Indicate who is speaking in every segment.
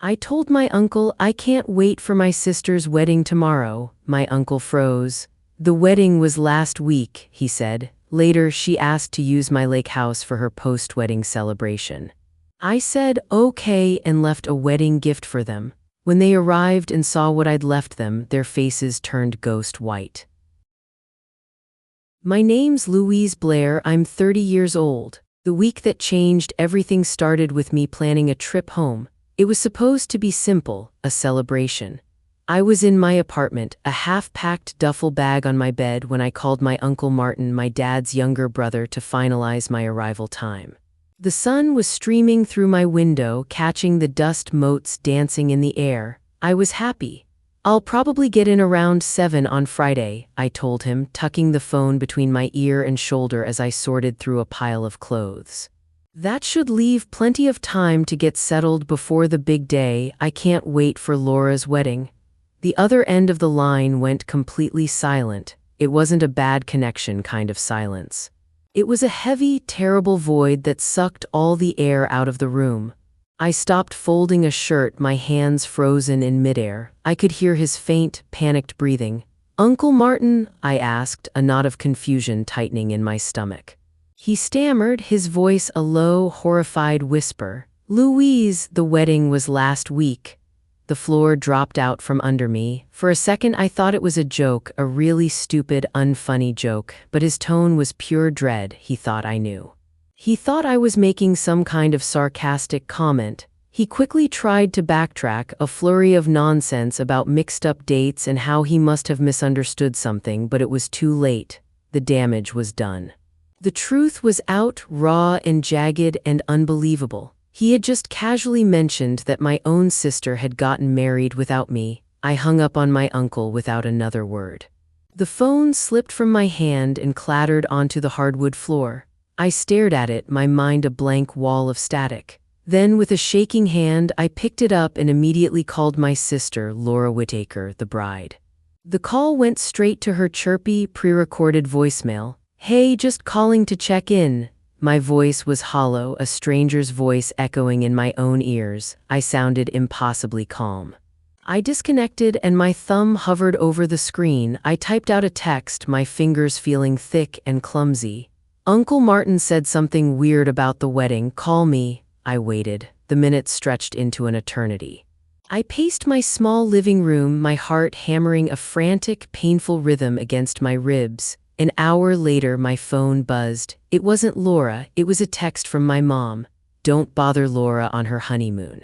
Speaker 1: I told my uncle I can't wait for my sister's wedding tomorrow. My uncle froze. The wedding was last week, he said. Later, she asked to use my lake house for her post-wedding celebration. I said okay and left a wedding gift for them. When they arrived and saw what I'd left them, their faces turned ghost white. My name's Louise Blair. I'm 30 years old. The week that changed everything started with me planning a trip home. It was supposed to be simple, a celebration. I was in my apartment, a half-packed duffel bag on my bed when I called my Uncle Martin, my dad's younger brother, to finalize my arrival time. The sun was streaming through my window, catching the dust motes dancing in the air. I was happy. I'll probably get in around 7 on Friday, I told him, tucking the phone between my ear and shoulder as I sorted through a pile of clothes. That should leave plenty of time to get settled before the big day. I can't wait for Laura's wedding. The other end of the line went completely silent. It wasn't a bad connection kind of silence. It was a heavy, terrible void that sucked all the air out of the room. I stopped folding a shirt, my hands frozen in midair. I could hear his faint, panicked breathing. "Uncle Martin?" I asked, a knot of confusion tightening in my stomach. He stammered, his voice a low, horrified whisper. "Louise, the wedding was last week." The floor dropped out from under me. For a second I thought it was a joke, a really stupid, unfunny joke, but his tone was pure dread. He thought I knew. He thought I was making some kind of sarcastic comment. He quickly tried to backtrack, a flurry of nonsense about mixed-up dates and how he must have misunderstood something, but it was too late. The damage was done. The truth was out, raw and jagged and unbelievable. He had just casually mentioned that my own sister had gotten married without me. I hung up on my uncle without another word. The phone slipped from my hand and clattered onto the hardwood floor. I stared at it, my mind a blank wall of static. Then, with a shaking hand, I picked it up and immediately called my sister, Laura Whittaker, the bride. The call went straight to her chirpy, pre-recorded voicemail. "Hey, just calling to check in." My voice was hollow, a stranger's voice echoing in my own ears. I sounded impossibly calm. I disconnected and my thumb hovered over the screen. I typed out a text, my fingers feeling thick and clumsy. "Uncle Martin said something weird about the wedding. Call me." I waited. The minutes stretched into an eternity. I paced my small living room, my heart hammering a frantic, painful rhythm against my ribs. An hour later, my phone buzzed. It wasn't Laura, it was a text from my mom. "Don't bother Laura on her honeymoon.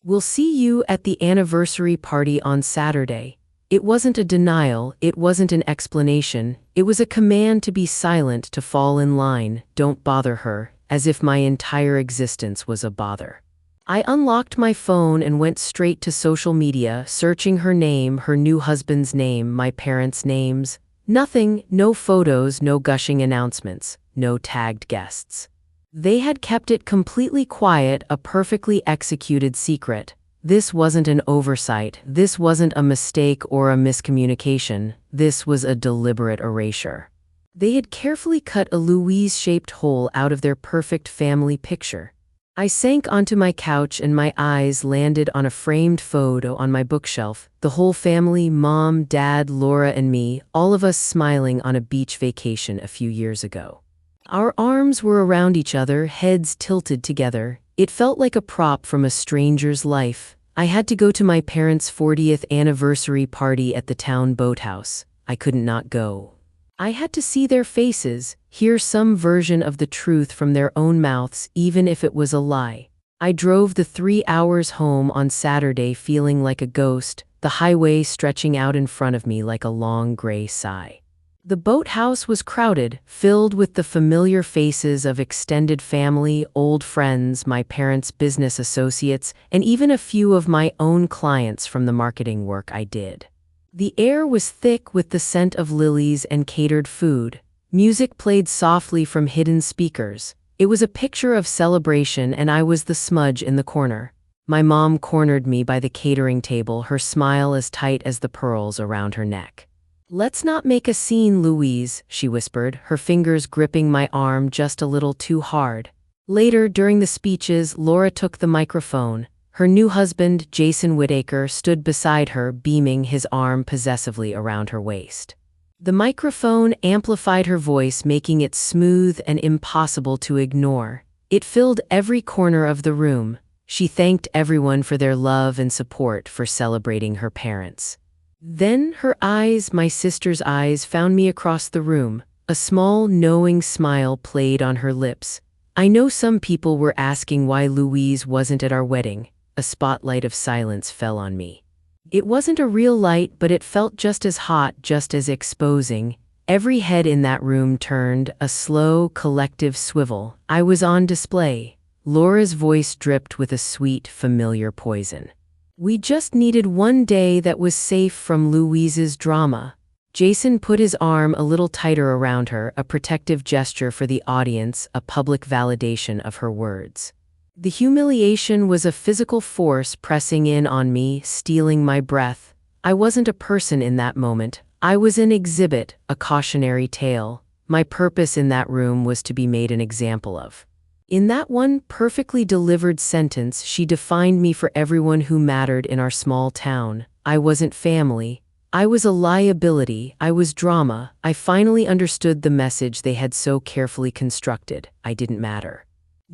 Speaker 1: We'll see you at the anniversary party on Saturday." It wasn't a denial, it wasn't an explanation. It was a command to be silent, to fall in line. Don't bother her, as if my entire existence was a bother. I unlocked my phone and went straight to social media, searching her name, her new husband's name, my parents' names. Nothing, no photos, no gushing announcements, no tagged guests. They had kept it completely quiet, a perfectly executed secret. This wasn't an oversight, this wasn't a mistake or a miscommunication, this was a deliberate erasure. They had carefully cut a Louise-shaped hole out of their perfect family picture. I sank onto my couch and my eyes landed on a framed photo on my bookshelf. The whole family, mom, dad, Laura, and me, all of us smiling on a beach vacation a few years ago. Our arms were around each other, heads tilted together. It felt like a prop from a stranger's life. I had to go to my parents' 40th anniversary party at the town boathouse. I couldn't not go. I had to see their faces, hear some version of the truth from their own mouths, even if it was a lie. I drove the 3 hours home on Saturday feeling like a ghost, the highway stretching out in front of me like a long gray sigh. The boathouse was crowded, filled with the familiar faces of extended family, old friends, my parents' business associates, and even a few of my own clients from the marketing work I did. The air was thick with the scent of lilies and catered food. Music played softly from hidden speakers. It was a picture of celebration, and I was the smudge in the corner. My mom cornered me by the catering table, her smile as tight as the pearls around her neck. "Let's not make a scene, Louise," she whispered, her fingers gripping my arm just a little too hard. Later, during the speeches, Laura took the microphone. Her new husband, Jason Whittaker, stood beside her, beaming his arm possessively around her waist. The microphone amplified her voice, making it smooth and impossible to ignore. It filled every corner of the room. She thanked everyone for their love and support for celebrating her parents. Then her eyes, my sister's eyes, found me across the room. A small, knowing smile played on her lips. I know some people were asking why Louise wasn't at our wedding. A spotlight of silence fell on me. It wasn't a real light, but it felt just as hot, just as exposing. Every head in that room turned, a slow, collective swivel. I was on display. Laura's voice dripped with a sweet, familiar poison. We just needed one day that was safe from Louise's drama. Jason put his arm a little tighter around her, a protective gesture for the audience, a public validation of her words. The humiliation was a physical force pressing in on me, stealing my breath. I wasn't a person in that moment. I was an exhibit, a cautionary tale. My purpose in that room was to be made an example of. In that one perfectly delivered sentence, she defined me for everyone who mattered in our small town. I wasn't family. I was a liability. I was drama. I finally understood the message they had so carefully constructed. I didn't matter.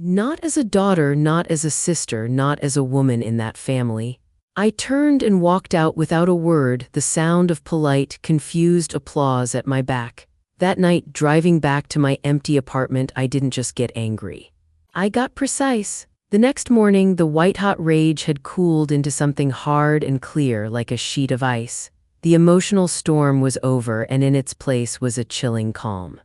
Speaker 1: Not as a daughter, not as a sister, not as a woman in that family. I turned and walked out without a word, the sound of polite, confused applause at my back. That night, driving back to my empty apartment, I didn't just get angry. I got precise. The next morning, the white-hot rage had cooled into something hard and clear, like a sheet of ice. The emotional storm was over, and in its place was a chilling calm.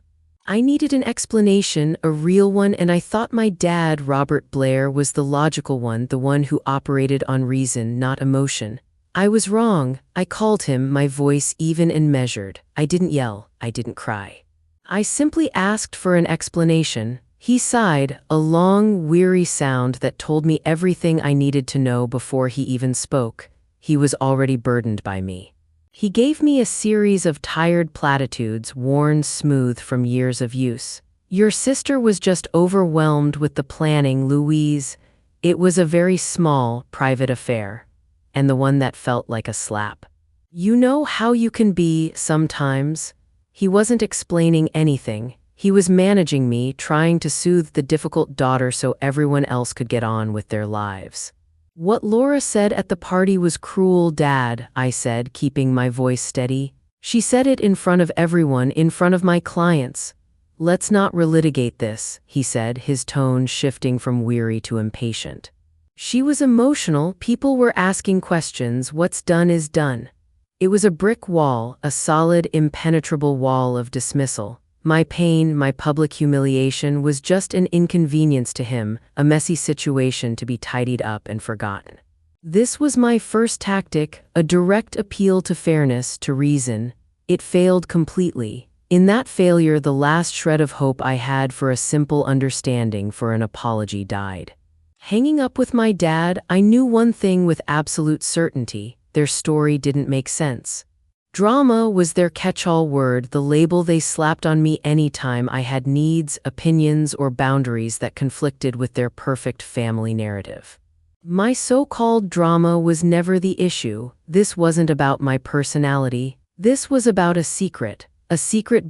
Speaker 1: I needed an explanation, a real one, and I thought my dad, Robert Blair, was the logical one, the one who operated on reason, not emotion. I was wrong. I called him, my voice even and measured. I didn't yell. I didn't cry. I simply asked for an explanation. He sighed, a long, weary sound that told me everything I needed to know before he even spoke. He was already burdened by me. He gave me a series of tired platitudes, worn smooth from years of use. Your sister was just overwhelmed with the planning, Louise. It was a very small, private affair, and the one that felt like a slap. You know how you can be sometimes. He wasn't explaining anything. He was managing me, trying to soothe the difficult daughter so everyone else could get on with their lives. What Laura said at the party was cruel, Dad, I said, keeping my voice steady. She said it in front of everyone, in front of my clients. Let's not relitigate this, he said, his tone shifting from weary to impatient. She was emotional. People were asking questions. What's done is done. It was a brick wall, a solid, impenetrable wall of dismissal. My pain, my public humiliation was just an inconvenience to him, a messy situation to be tidied up and forgotten. This was my first tactic, a direct appeal to fairness, to reason. It failed completely. In that failure, the last shred of hope I had for a simple understanding, for an apology, died. Hanging up with my dad, I knew one thing with absolute certainty: their story didn't make sense. Drama was their catch-all word, the label they slapped on me anytime I had needs, opinions, or boundaries that conflicted with their perfect family narrative. My so-called drama was never the issue. This wasn't about my personality. This was about a secret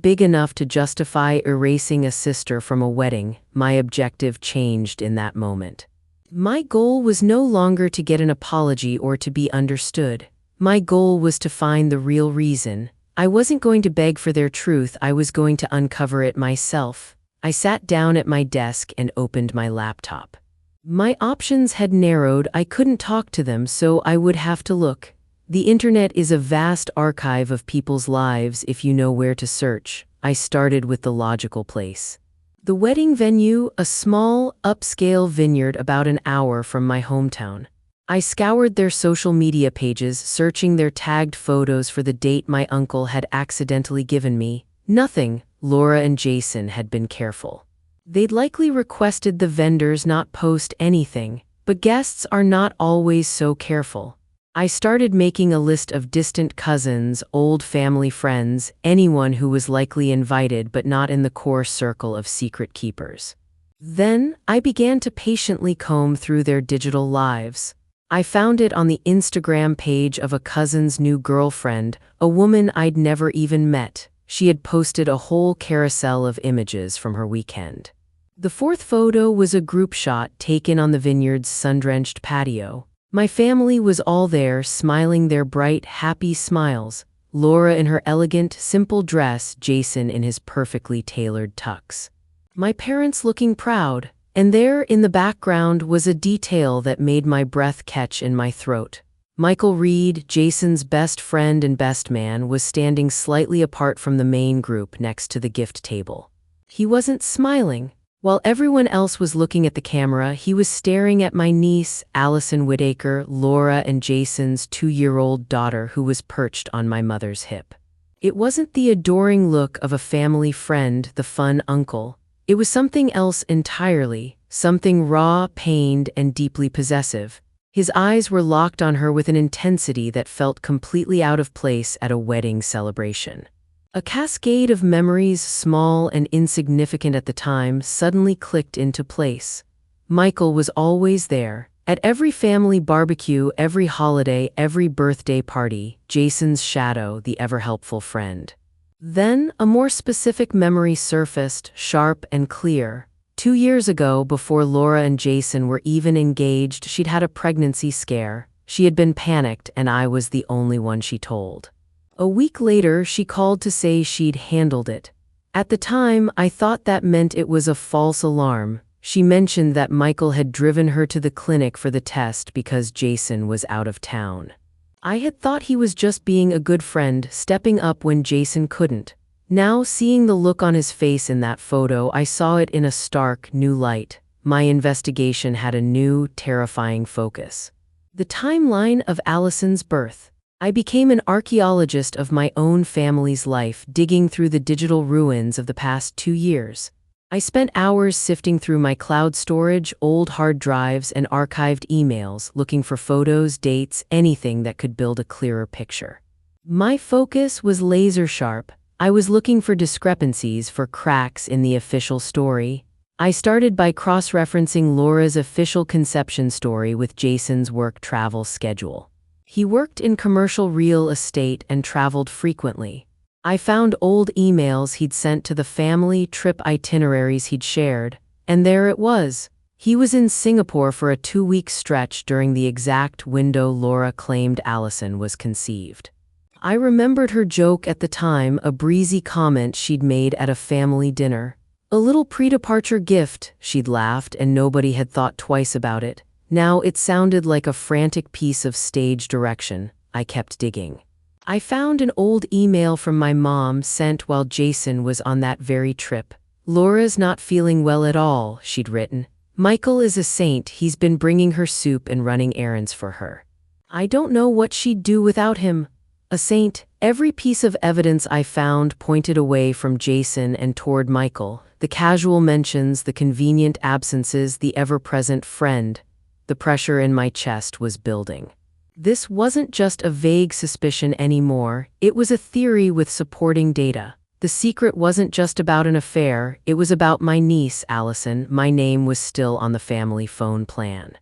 Speaker 1: big enough to justify erasing a sister from a wedding. My objective changed in that moment. My goal was no longer to get an apology or to be understood. My goal was to find the real reason. I wasn't going to beg for their truth. I was going to uncover it myself. I sat down at my desk and opened my laptop. My options had narrowed. I couldn't talk to them, so I would have to look. The internet is a vast archive of people's lives if you know where to search. I started with the logical place. The wedding venue, a small, upscale vineyard about an hour from my hometown. I scoured their social media pages, searching their tagged photos for the date my uncle had accidentally given me. Nothing. Laura and Jason had been careful. They'd likely requested the vendors not post anything, but guests are not always so careful. I started making a list of distant cousins, old family friends, anyone who was likely invited but not in the core circle of secret keepers. Then, I began to patiently comb through their digital lives. I found it on the Instagram page of a cousin's new girlfriend, a woman I'd never even met. She had posted a whole carousel of images from her weekend. The fourth photo was a group shot taken on the vineyard's sun-drenched patio. My family was all there, smiling their bright, happy smiles. Laura in her elegant, simple dress, Jason in his perfectly tailored tux. My parents looking proud, and there in the background was a detail that made my breath catch in my throat. Michael Reed, Jason's best friend and best man, was standing slightly apart from the main group next to the gift table. He wasn't smiling. While everyone else was looking at the camera, he was staring at my niece, Allison Whitaker, Laura and Jason's 2-year-old daughter who was perched on my mother's hip. It wasn't the adoring look of a family friend, the fun uncle. It was something else entirely, something raw, pained, and deeply possessive. His eyes were locked on her with an intensity that felt completely out of place at a wedding celebration. A cascade of memories, small and insignificant at the time, suddenly clicked into place. Michael was always there. At every family barbecue, every holiday, every birthday party, Jason's shadow, the ever-helpful friend. Then, a more specific memory surfaced, sharp and clear. 2 years ago, before Laura and Jason were even engaged, she'd had a pregnancy scare. She had been panicked, and I was the only one she told. A week later, she called to say she'd handled it. At the time, I thought that meant it was a false alarm. She mentioned that Michael had driven her to the clinic for the test because Jason was out of town. I had thought he was just being a good friend, stepping up when Jason couldn't. Now, seeing the look on his face in that photo, I saw it in a stark, new light. My investigation had a new, terrifying focus. The timeline of Allison's birth. I became an archaeologist of my own family's life, digging through the digital ruins of the past 2 years. I spent hours sifting through my cloud storage, old hard drives, and archived emails, looking for photos, dates, anything that could build a clearer picture. My focus was laser sharp. I was looking for discrepancies, for cracks in the official story. I started by cross-referencing Laura's official conception story with Jason's work travel schedule. He worked in commercial real estate and traveled frequently. I found old emails he'd sent to the family, trip itineraries he'd shared, and there it was. He was in Singapore for a 2-week stretch during the exact window Laura claimed Allison was conceived. I remembered her joke at the time, a breezy comment she'd made at a family dinner. A little pre-departure gift, she'd laughed, and nobody had thought twice about it. Now it sounded like a frantic piece of stage direction. I kept digging. I found an old email from my mom sent while Jason was on that very trip. "Laura's not feeling well at all," she'd written. "Michael is a saint. He's been bringing her soup and running errands for her. I don't know what she'd do without him." A saint. Every piece of evidence I found pointed away from Jason and toward Michael. The casual mentions, the convenient absences, the ever-present friend. The pressure in my chest was building. This wasn't just a vague suspicion anymore, it was a theory with supporting data. The secret wasn't just about an affair, it was about my niece, Allison. My name was still on the family phone plan.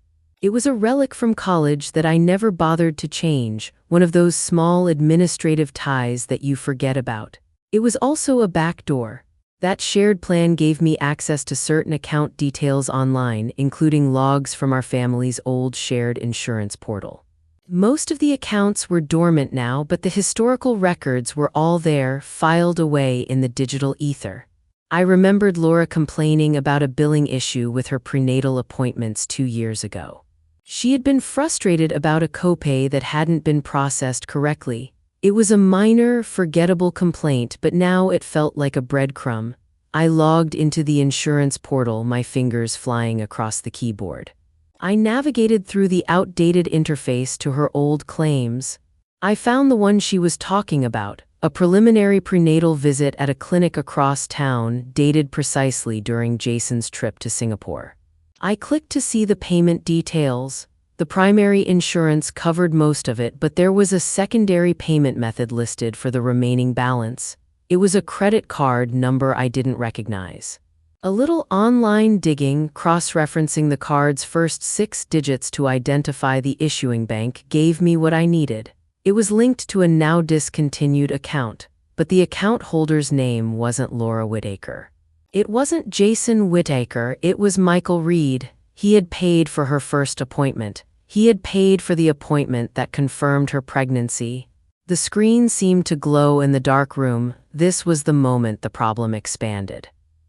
Speaker 1: It was a relic from college that I never bothered to change, one of those small administrative ties that you forget about. It was also a backdoor. That shared plan gave me access to certain account details online, including logs from our family's old shared insurance portal. Most of the accounts were dormant now, but the historical records were all there, filed away in the digital ether. I remembered Laura complaining about a billing issue with her prenatal appointments 2 years ago. She had been frustrated about a copay that hadn't been processed correctly. It was a minor, forgettable complaint, but now it felt like a breadcrumb. I logged into the insurance portal, my fingers flying across the keyboard. I navigated through the outdated interface to her old claims. I found the one she was talking about, a preliminary prenatal visit at a clinic across town, dated precisely during Jason's trip to Singapore. I clicked to see the payment details. The primary insurance covered most of it, but there was a secondary payment method listed for the remaining balance. It was a credit card number I didn't recognize. A little online digging, cross-referencing the card's first 6 digits to identify the issuing bank, gave me what I needed. It was linked to a now discontinued account, but the account holder's name wasn't Laura Whitaker. It wasn't Jason Whitaker, it was Michael Reed. He had paid for her first appointment. He had paid for the appointment that confirmed her pregnancy. The screen seemed to glow in the dark room. This was the moment the problem expanded.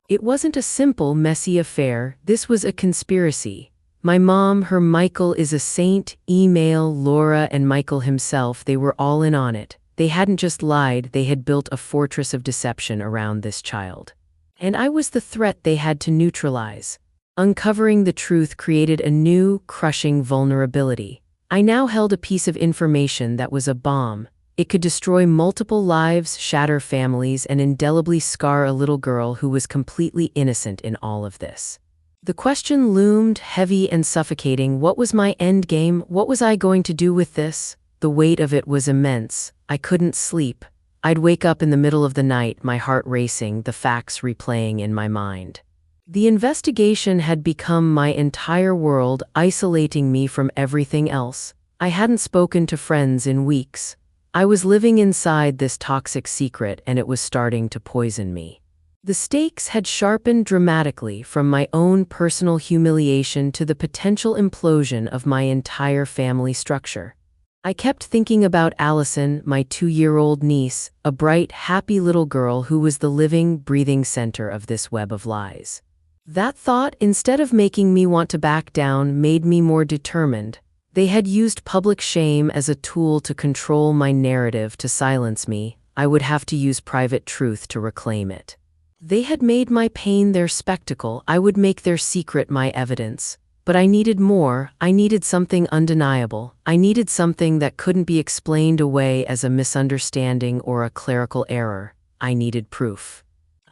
Speaker 1: It wasn't a simple, messy affair. This was a conspiracy. My mom, her Michael is a saint, email, Laura and Michael himself, they were all in on it. They hadn't just lied, they had built a fortress of deception around this child. And I was the threat they had to neutralize. Uncovering the truth created a new, crushing vulnerability. I now held a piece of information that was a bomb. It could destroy multiple lives, shatter families, and indelibly scar a little girl who was completely innocent in all of this. The question loomed, heavy and suffocating. What was my end game? What was I going to do with this? The weight of it was immense. I couldn't sleep. I'd wake up in the middle of the night, my heart racing, the facts replaying in my mind. The investigation had become my entire world, isolating me from everything else. I hadn't spoken to friends in weeks. I was living inside this toxic secret, and it was starting to poison me. The stakes had sharpened dramatically, from my own personal humiliation to the potential implosion of my entire family structure. I kept thinking about Allison, my 2-year-old niece, a bright, happy little girl who was the living, breathing center of this web of lies. That thought, instead of making me want to back down, made me more determined. They had used public shame as a tool to control my narrative, to silence me. I would have to use private truth to reclaim it. They had made my pain their spectacle. I would make their secret my evidence. But I needed more. I needed something undeniable. I needed something that couldn't be explained away as a misunderstanding or a clerical error. I needed proof.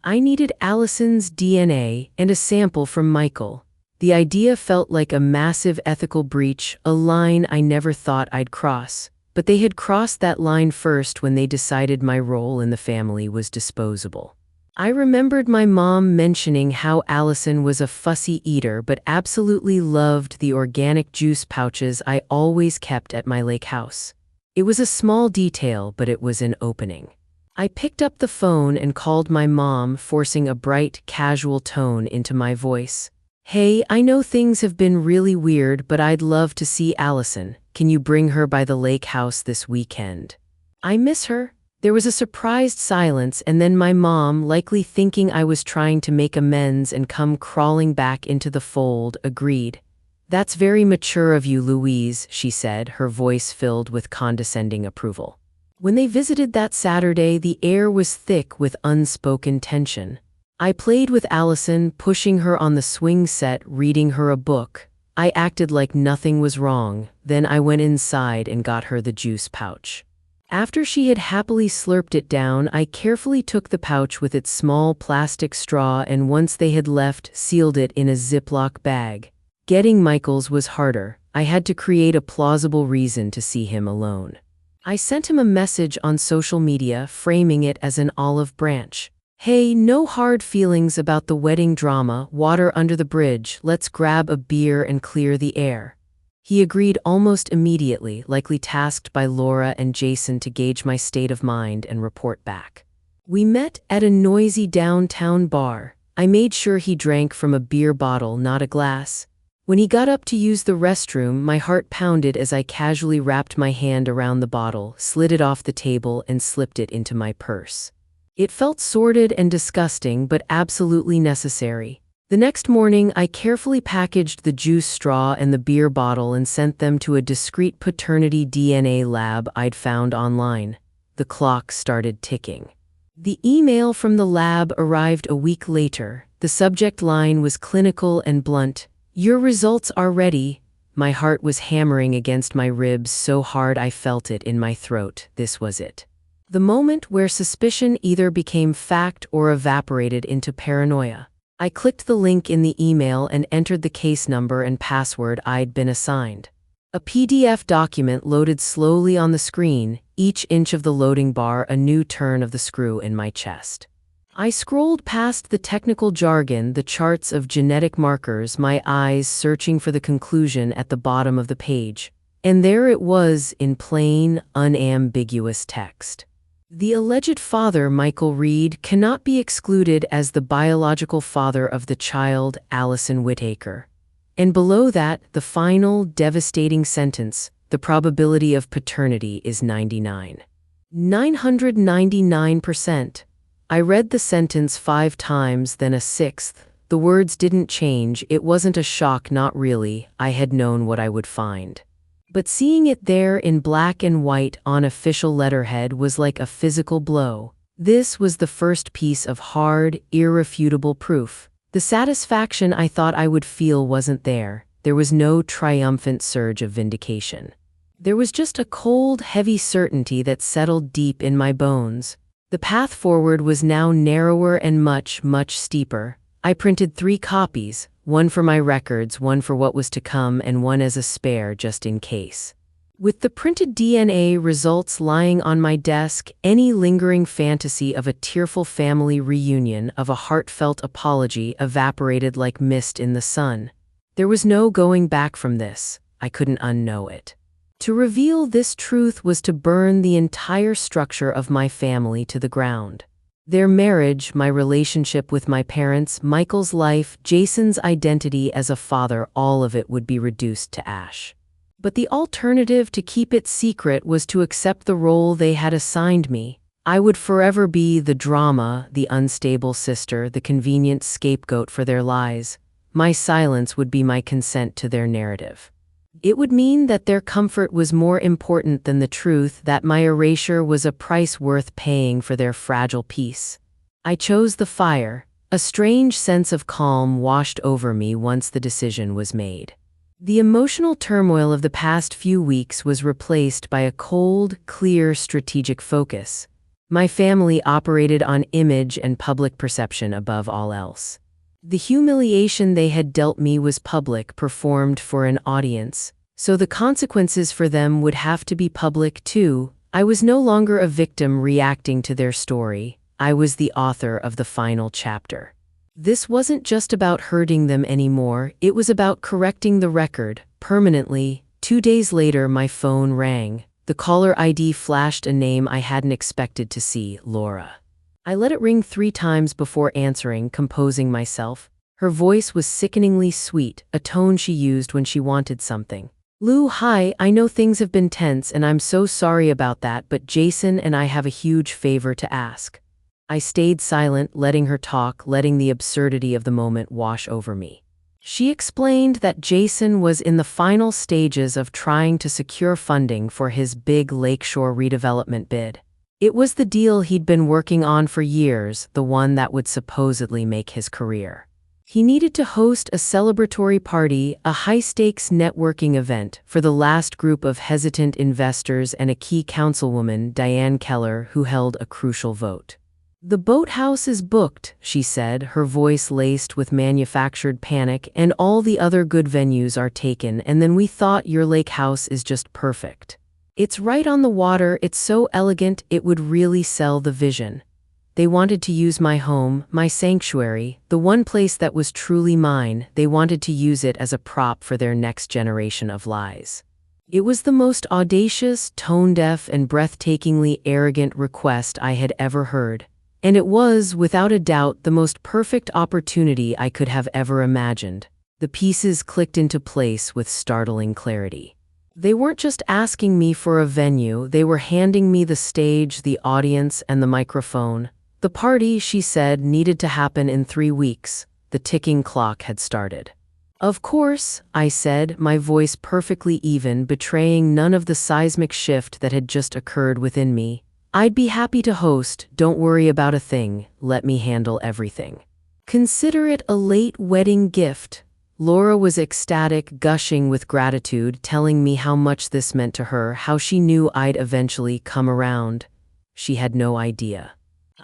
Speaker 1: I needed Allison's DNA and a sample from Michael. The idea felt like a massive ethical breach, a line I never thought I'd cross. But they had crossed that line first when they decided my role in the family was disposable. I remembered my mom mentioning how Allison was a fussy eater but absolutely loved the organic juice pouches I always kept at my lake house. It was a small detail, but it was an opening. I picked up the phone and called my mom, forcing a bright, casual tone into my voice. "Hey, I know things have been really weird, but I'd love to see Allison. Can you bring her by the lake house this weekend? I miss her." There was a surprised silence, and then my mom, likely thinking I was trying to make amends and come crawling back into the fold, agreed. "That's very mature of you, Louise," she said, her voice filled with condescending approval. When they visited that Saturday, the air was thick with unspoken tension. I played with Allison, pushing her on the swing set, reading her a book. I acted like nothing was wrong. Then I went inside and got her the juice pouch. After she had happily slurped it down, I carefully took the pouch with its small plastic straw and, once they had left, sealed it in a Ziploc bag. Getting Michael's was harder. I had to create a plausible reason to see him alone. I sent him a message on social media, framing it as an olive branch. "Hey, no hard feelings about the wedding drama, water under the bridge, let's grab a beer and clear the air." He agreed almost immediately, likely tasked by Laura and Jason to gauge my state of mind and report back. We met at a noisy downtown bar. I made sure he drank from a beer bottle, not a glass. When he got up to use the restroom, my heart pounded as I casually wrapped my hand around the bottle, slid it off the table, and slipped it into my purse. It felt sordid and disgusting, but absolutely necessary. The next morning, I carefully packaged the juice straw and the beer bottle and sent them to a discreet paternity DNA lab I'd found online. The clock started ticking. The email from the lab arrived a week later. The subject line was clinical and blunt. "Your results are ready." My heart was hammering against my ribs so hard I felt it in my throat. This was it. The moment where suspicion either became fact or evaporated into paranoia. I clicked the link in the email and entered the case number and password I'd been assigned. A PDF document loaded slowly on the screen, each inch of the loading bar a new turn of the screw in my chest. I scrolled past the technical jargon, the charts of genetic markers, my eyes searching for the conclusion at the bottom of the page. And there it was in plain, unambiguous text. The alleged father, Michael Reed, cannot be excluded as the biological father of the child, Allison Whitaker. And below that, the final, devastating sentence, the probability of paternity is 999%. I read the sentence 5 times, then a 6th. The words didn't change. It wasn't a shock, not really. I had known what I would find. But seeing it there in black and white on official letterhead was like a physical blow. This was the first piece of hard, irrefutable proof. The satisfaction I thought I would feel wasn't there. There was no triumphant surge of vindication. There was just a cold, heavy certainty that settled deep in my bones. The path forward was now narrower and much, much steeper. I printed 3 copies, one for my records, one for what was to come, and one as a spare just in case. With the printed DNA results lying on my desk, any lingering fantasy of a tearful family reunion, of a heartfelt apology, evaporated like mist in the sun. There was no going back from this. I couldn't unknow it. To reveal this truth was to burn the entire structure of my family to the ground. Their marriage, my relationship with my parents, Michael's life, Jason's identity as a father, all of it would be reduced to ash. But the alternative to keep it secret was to accept the role they had assigned me. I would forever be the drama, the unstable sister, the convenient scapegoat for their lies. My silence would be my consent to their narrative. It would mean that their comfort was more important than the truth, that my erasure was a price worth paying for their fragile peace. I chose the fire. A strange sense of calm washed over me once the decision was made. The emotional turmoil of the past few weeks was replaced by a cold, clear strategic focus. My family operated on image and public perception above all else. The humiliation they had dealt me was public, performed for an audience, so the consequences for them would have to be public too. I was no longer a victim reacting to their story. I was the author of the final chapter. This wasn't just about hurting them anymore, it was about correcting the record, permanently. 2 days later, my phone rang. The caller ID flashed a name I hadn't expected to see, Laura. I let it ring 3 times before answering, composing myself. Her voice was sickeningly sweet, a tone she used when she wanted something. Lou, hi, I know things have been tense and I'm so sorry about that, but Jason and I have a huge favor to ask. I stayed silent, letting her talk, letting the absurdity of the moment wash over me. She explained that Jason was in the final stages of trying to secure funding for his big lakeshore redevelopment bid. It was the deal he'd been working on for years, the one that would supposedly make his career. He needed to host a celebratory party, a high-stakes networking event, for the last group of hesitant investors and a key councilwoman, Diane Keller, who held a crucial vote. "The boathouse is booked," she said, her voice laced with manufactured panic, "and all the other good venues are taken, and then we thought your lake house is just perfect. It's right on the water, it's so elegant, it would really sell the vision. They wanted to use my home, my sanctuary, the one place that was truly mine. They wanted to use it as a prop for their next generation of lies." It was the most audacious, tone-deaf, and breathtakingly arrogant request I had ever heard. And it was, without a doubt, the most perfect opportunity I could have ever imagined. The pieces clicked into place with startling clarity. They weren't just asking me for a venue, they were handing me the stage, the audience, and the microphone. The party, she said, needed to happen in 3 weeks. The ticking clock had started. "Of course," I said, my voice perfectly even, betraying none of the seismic shift that had just occurred within me. "I'd be happy to host, don't worry about a thing, let me handle everything. Consider it a late wedding gift." Laura was ecstatic, gushing with gratitude, telling me how much this meant to her, how she knew I'd eventually come around. She had no idea.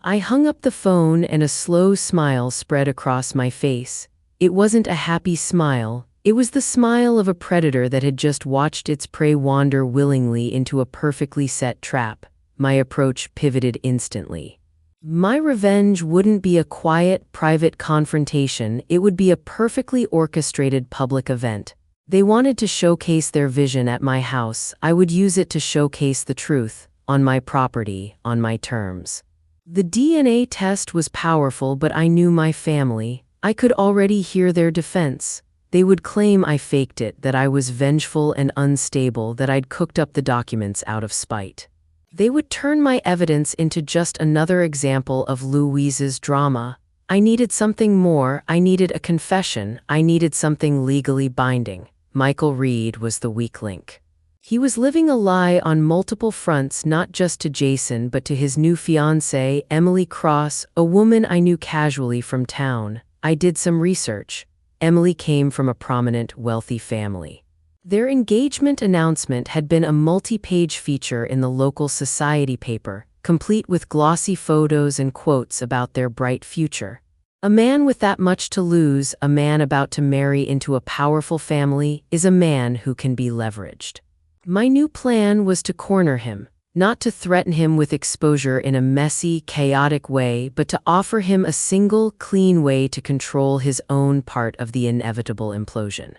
Speaker 1: I hung up the phone and a slow smile spread across my face. It wasn't a happy smile. It was the smile of a predator that had just watched its prey wander willingly into a perfectly set trap. My approach pivoted instantly. My revenge wouldn't be a quiet, private confrontation, it would be a perfectly orchestrated public event. They wanted to showcase their vision at my house. I would use it to showcase the truth, on my property, on my terms. The DNA test was powerful, but I knew my family. I could already hear their defense. They would claim I faked it, that I was vengeful and unstable, that I'd cooked up the documents out of spite. They would turn my evidence into just another example of Louise's drama. I needed something more. I needed a confession. I needed something legally binding. Michael Reed was the weak link. He was living a lie on multiple fronts, not just to Jason but to his new fiancée, Emily Cross, a woman I knew casually from town. I did some research. Emily came from a prominent, wealthy family. Their engagement announcement had been a multi-page feature in the local society paper, complete with glossy photos and quotes about their bright future. A man with that much to lose, a man about to marry into a powerful family, is a man who can be leveraged. My new plan was to corner him, not to threaten him with exposure in a messy, chaotic way, but to offer him a single, clean way to control his own part of the inevitable implosion.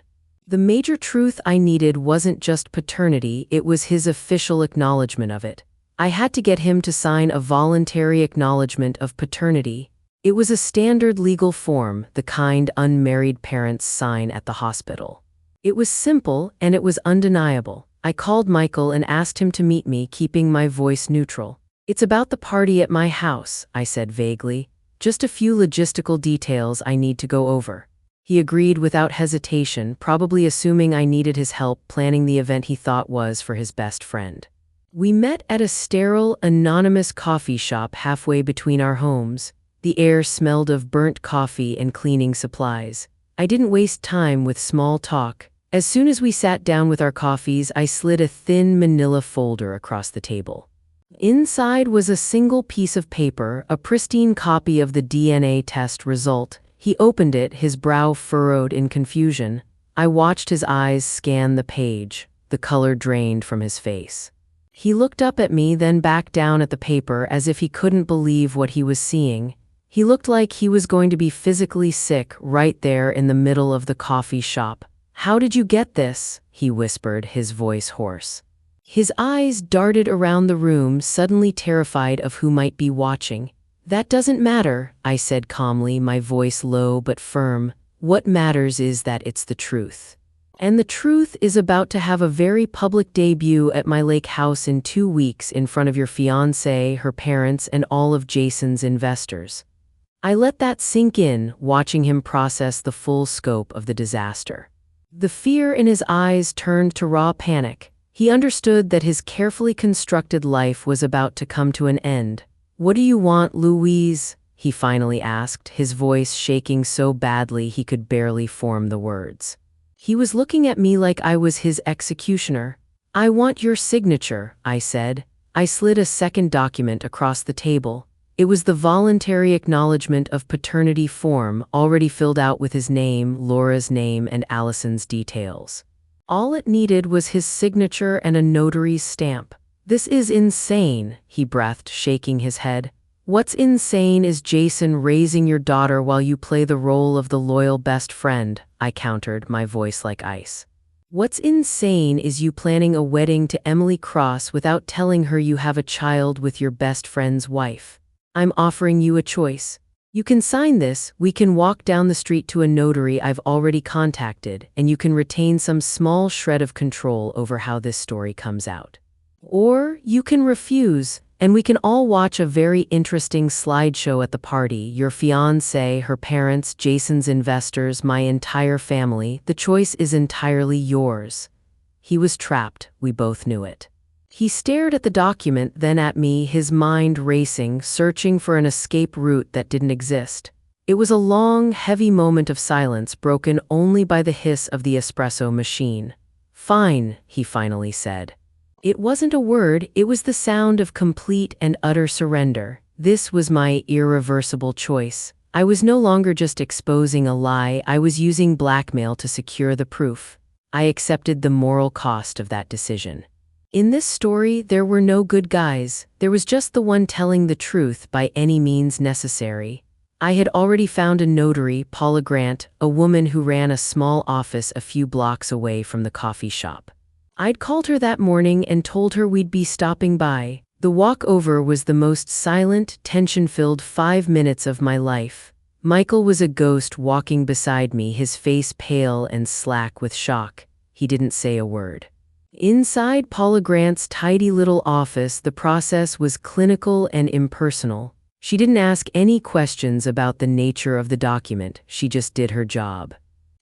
Speaker 1: The major truth I needed wasn't just paternity, it was his official acknowledgement of it. I had to get him to sign a voluntary acknowledgement of paternity. It was a standard legal form, the kind unmarried parents sign at the hospital. It was simple and it was undeniable. I called Michael and asked him to meet me, keeping my voice neutral. "It's about the party at my house," I said vaguely. "Just a few logistical details I need to go over." He agreed without hesitation, probably assuming I needed his help planning the event he thought was for his best friend. We met at a sterile, anonymous coffee shop halfway between our homes. The air smelled of burnt coffee and cleaning supplies. I didn't waste time with small talk. As soon as we sat down with our coffees, I slid a thin manila folder across the table. Inside was a single piece of paper, a pristine copy of the DNA test result. He opened it, his brow furrowed in confusion. I watched his eyes scan the page. The color drained from his face. He looked up at me, then back down at the paper as if he couldn't believe what he was seeing. He looked like he was going to be physically sick right there in the middle of the coffee shop. "How did you get this?" he whispered, his voice hoarse. His eyes darted around the room, suddenly terrified of who might be watching. "That doesn't matter," I said calmly, my voice low but firm. "What matters is that it's the truth. And the truth is about to have a very public debut at my lake house in 2 weeks in front of your fiancée, her parents, and all of Jason's investors." I let that sink in, watching him process the full scope of the disaster. The fear in his eyes turned to raw panic. He understood that his carefully constructed life was about to come to an end. "What do you want, Louise?" he finally asked, his voice shaking so badly he could barely form the words. He was looking at me like I was his executioner. "I want your signature," I said. I slid a second document across the table. It was the voluntary acknowledgement of paternity form, already filled out with his name, Laura's name, and Allison's details. All it needed was his signature and a notary's stamp. "This is insane," he breathed, shaking his head. "What's insane is Jason raising your daughter while you play the role of the loyal best friend," I countered, my voice like ice. "What's insane is you planning a wedding to Emily Cross without telling her you have a child with your best friend's wife. I'm offering you a choice. You can sign this, we can walk down the street to a notary I've already contacted, and you can retain some small shred of control over how this story comes out. Or you can refuse, and we can all watch a very interesting slideshow at the party, your fiancée, her parents, Jason's investors, my entire family. The choice is entirely yours." He was trapped, we both knew it. He stared at the document, then at me, his mind racing, searching for an escape route that didn't exist. It was a long, heavy moment of silence, broken only by the hiss of the espresso machine. "Fine," he finally said. It wasn't a word, it was the sound of complete and utter surrender. This was my irreversible choice. I was no longer just exposing a lie, I was using blackmail to secure the proof. I accepted the moral cost of that decision. In this story, there were no good guys. There was just the one telling the truth by any means necessary. I had already found a notary, Paula Grant, a woman who ran a small office a few blocks away from the coffee shop. I'd called her that morning and told her we'd be stopping by. The walk over was the most silent, tension-filled 5 minutes of my life. Michael was a ghost walking beside me, his face pale and slack with shock. He didn't say a word. Inside Paula Grant's tidy little office, the process was clinical and impersonal. She didn't ask any questions about the nature of the document, she just did her job.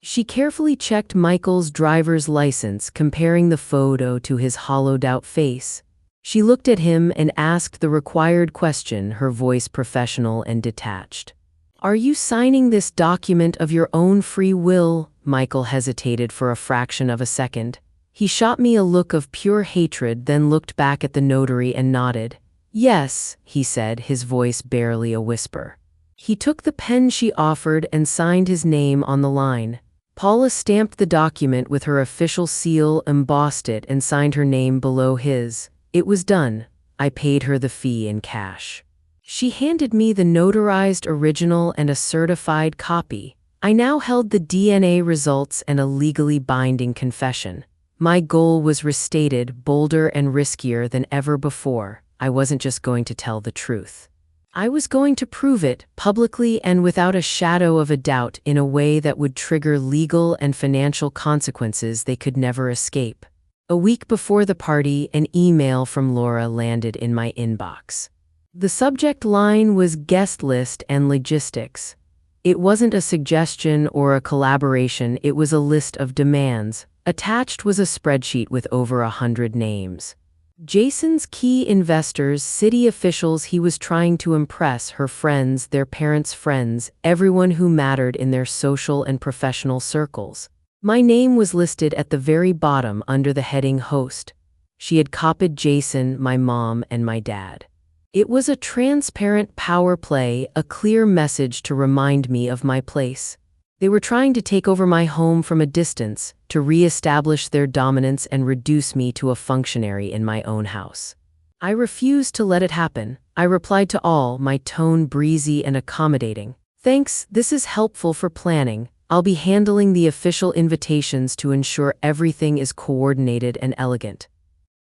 Speaker 1: She carefully checked Michael's driver's license, comparing the photo to his hollowed-out face. She looked at him and asked the required question, her voice professional and detached. "Are you signing this document of your own free will?" Michael hesitated for a fraction of a second. He shot me a look of pure hatred, then looked back at the notary and nodded. "Yes," he said, his voice barely a whisper. He took the pen she offered and signed his name on the line. Paula stamped the document with her official seal, embossed it, and signed her name below his. It was done. I paid her the fee in cash. She handed me the notarized original and a certified copy. I now held the DNA results and a legally binding confession. My goal was restated, bolder and riskier than ever before. I wasn't just going to tell the truth. I was going to prove it, publicly and without a shadow of a doubt, in a way that would trigger legal and financial consequences they could never escape. A week before the party, an email from Laura landed in my inbox. The subject line was guest list and logistics. It wasn't a suggestion or a collaboration, it was a list of demands. Attached was a spreadsheet with over 100 names. Jason's key investors, city officials he was trying to impress, her friends, their parents' friends, everyone who mattered in their social and professional circles. My name was listed at the very bottom under the heading Host. She had copied Jason, my mom, and my dad. It was a transparent power play, a clear message to remind me of my place. They were trying to take over my home from a distance, to re-establish their dominance and reduce me to a functionary in my own house. I refused to let it happen. I replied to all, my tone breezy and accommodating. "Thanks, this is helpful for planning. I'll be handling the official invitations to ensure everything is coordinated and elegant."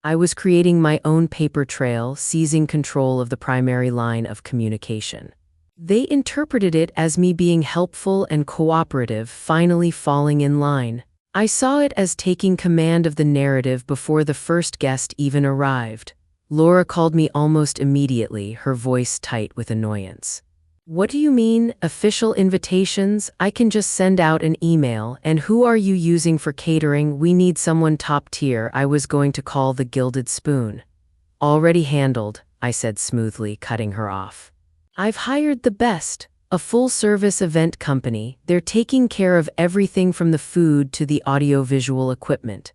Speaker 1: I was creating my own paper trail, seizing control of the primary line of communication. They interpreted it as me being helpful and cooperative, finally falling in line. I saw it as taking command of the narrative before the first guest even arrived. Laura called me almost immediately, her voice tight with annoyance. "What do you mean, official invitations? I can just send out an email. And who are you using for catering? We need someone top tier." I was going to call the Gilded Spoon. "Already handled," I said smoothly, cutting her off. "I've hired the best, a full-service event company. They're taking care of everything from the food to the audiovisual equipment."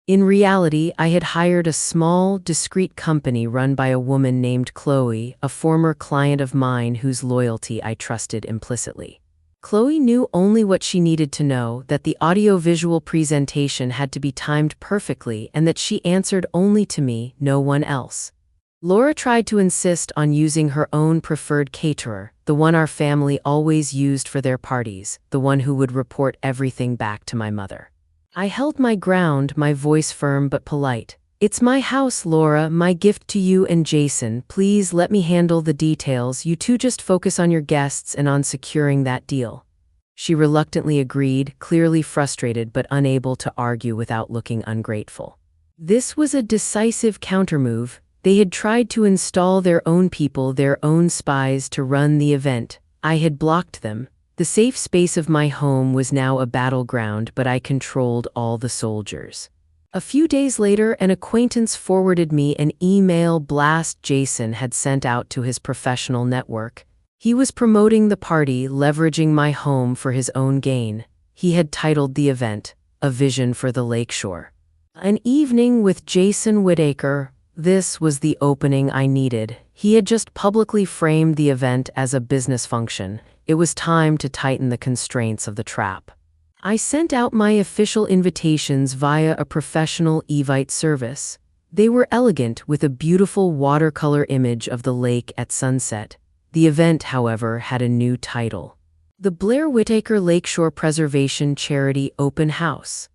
Speaker 1: In reality, I had hired a small, discreet company run by a woman named Chloe, a former client of mine whose loyalty I trusted implicitly. Chloe knew only what she needed to know, that the audiovisual presentation had to be timed perfectly and that she answered only to me, no one else. Laura tried to insist on using her own preferred caterer, the one our family always used for their parties, the one who would report everything back to my mother. I held my ground, my voice firm but polite. "It's my house, Laura, my gift to you and Jason. Please let me handle the details. You two just focus on your guests and on securing that deal." She reluctantly agreed, clearly frustrated but unable to argue without looking ungrateful. This was a decisive countermove. They had tried to install their own people, their own spies, to run the event. I had blocked them. The safe space of my home was now a battleground, but I controlled all the soldiers. A few days later, an acquaintance forwarded me an email blast Jason had sent out to his professional network. He was promoting the party, leveraging my home for his own gain. He had titled the event, "A Vision for the Lakeshore." An evening with Jason Whittaker. This was the opening I needed. He had just publicly framed the event as a business function. It was time to tighten the constraints of the trap. I sent out my official invitations via a professional Evite service. They were elegant, with a beautiful watercolor image of the lake at sunset. The event, however, had a new title: the Blair Whitaker Lakeshore Preservation Charity Open House.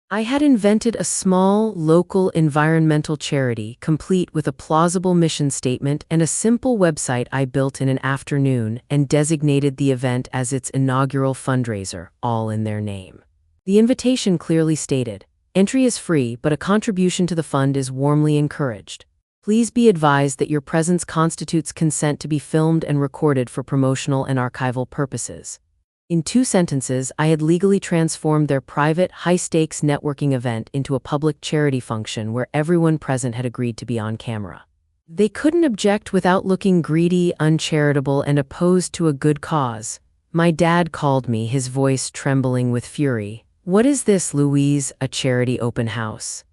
Speaker 1: I had invented a small, local environmental charity, complete with a plausible mission statement and a simple website I built in an afternoon, and designated the event as its inaugural fundraiser, all in their name. The invitation clearly stated, "Entry is free, but a contribution to the fund is warmly encouraged. Please be advised that your presence constitutes consent to be filmed and recorded for promotional and archival purposes." In 2 sentences, I had legally transformed their private, high-stakes networking event into a public charity function where everyone present had agreed to be on camera. They couldn't object without looking greedy, uncharitable, and opposed to a good cause. My dad called me, his voice trembling with fury. "What is this, Louise? A charity open house?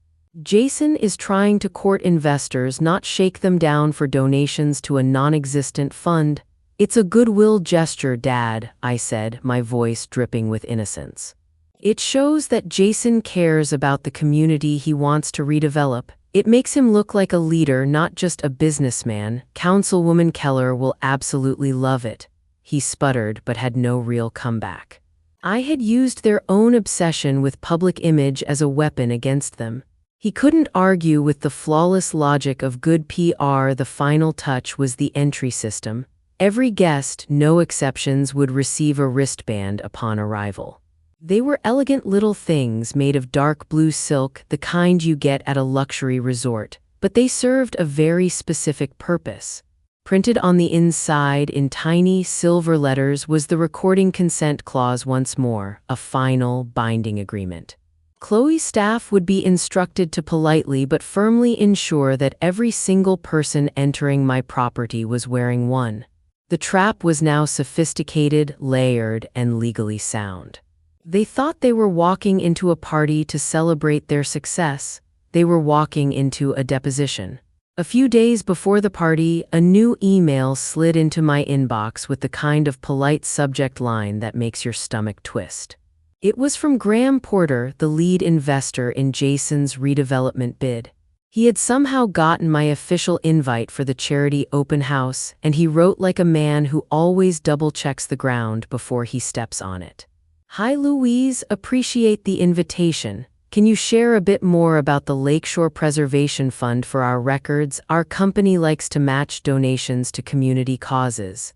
Speaker 1: Jason is trying to court investors, not shake them down for donations to a non-existent fund." "It's a goodwill gesture, Dad," I said, my voice dripping with innocence. "It shows that Jason cares about the community he wants to redevelop. It makes him look like a leader, not just a businessman. Councilwoman Keller will absolutely love it." He sputtered, but had no real comeback. I had used their own obsession with public image as a weapon against them. He couldn't argue with the flawless logic of good PR. The final touch was the entry system. Every guest, no exceptions, would receive a wristband upon arrival. They were elegant little things made of dark blue silk, the kind you get at a luxury resort, but they served a very specific purpose. Printed on the inside in tiny silver letters was the recording consent clause once more, a final, binding agreement. Chloe's staff would be instructed to politely but firmly ensure that every single person entering my property was wearing one. The trap was now sophisticated, layered, and legally sound. They thought they were walking into a party to celebrate their success. They were walking into a deposition. A few days before the party, a new email slid into my inbox with the kind of polite subject line that makes your stomach twist. It was from Graham Porter, the lead investor in Jason's redevelopment bid. He had somehow gotten my official invite for the charity open house, and he wrote like a man who always double-checks the ground before he steps on it. "Hi Louise, appreciate the invitation. Can you share a bit more about the Lakeshore Preservation Fund for our records? Our company likes to match donations to community causes."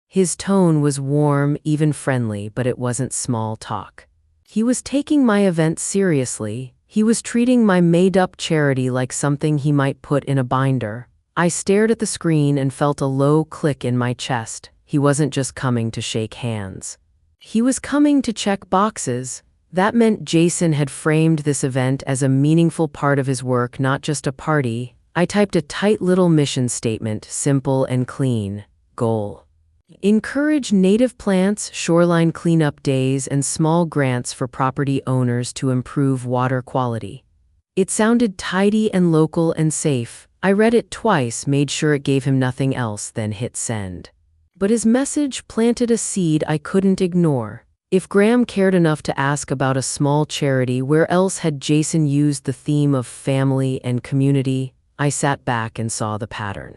Speaker 1: His tone was warm, even friendly, but it wasn't small talk. He was taking my event seriously. He was treating my made-up charity like something he might put in a binder. I stared at the screen and felt a low click in my chest. He wasn't just coming to shake hands. He was coming to check boxes. That meant Jason had framed this event as a meaningful part of his work, not just a party. I typed a tight little mission statement, simple and clean. Goal: encourage native plants, shoreline cleanup days, and small grants for property owners to improve water quality. It sounded tidy and local and safe. I read it twice, made sure it gave him nothing else, then hit send. But his message planted a seed I couldn't ignore. If Graham cared enough to ask about a small charity, where else had Jason used the theme of family and community? I sat back and saw the pattern.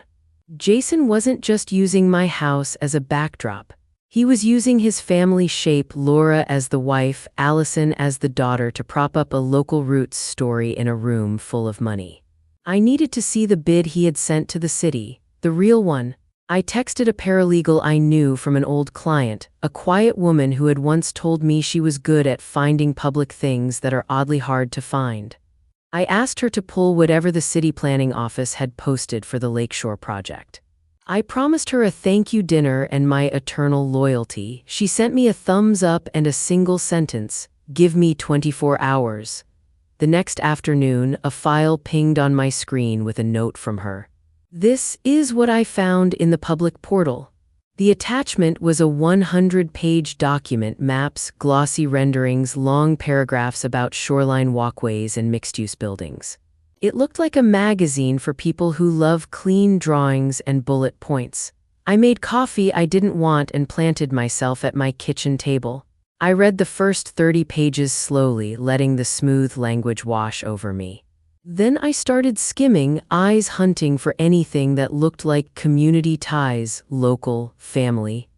Speaker 1: Jason wasn't just using my house as a backdrop. He was using his family shape, Laura as the wife, Allison as the daughter, to prop up a local roots story in a room full of money. I needed to see the bid he had sent to the city, the real one. I texted a paralegal I knew from an old client, a quiet woman who had once told me she was good at finding public things that are oddly hard to find. I asked her to pull whatever the city planning office had posted for the Lakeshore project. I promised her a thank you dinner and my eternal loyalty. She sent me a thumbs up and a single sentence: "Give me 24 hours." The next afternoon, a file pinged on my screen with a note from her. "This is what I found in the public portal." The attachment was a 100-page document: maps, glossy renderings, long paragraphs about shoreline walkways and mixed-use buildings. It looked like a magazine for people who love clean drawings and bullet points. I made coffee I didn't want and planted myself at my kitchen table. I read the first 30 pages slowly, letting the smooth language wash over me. Then I started skimming, eyes hunting for anything that looked like community ties, local, family.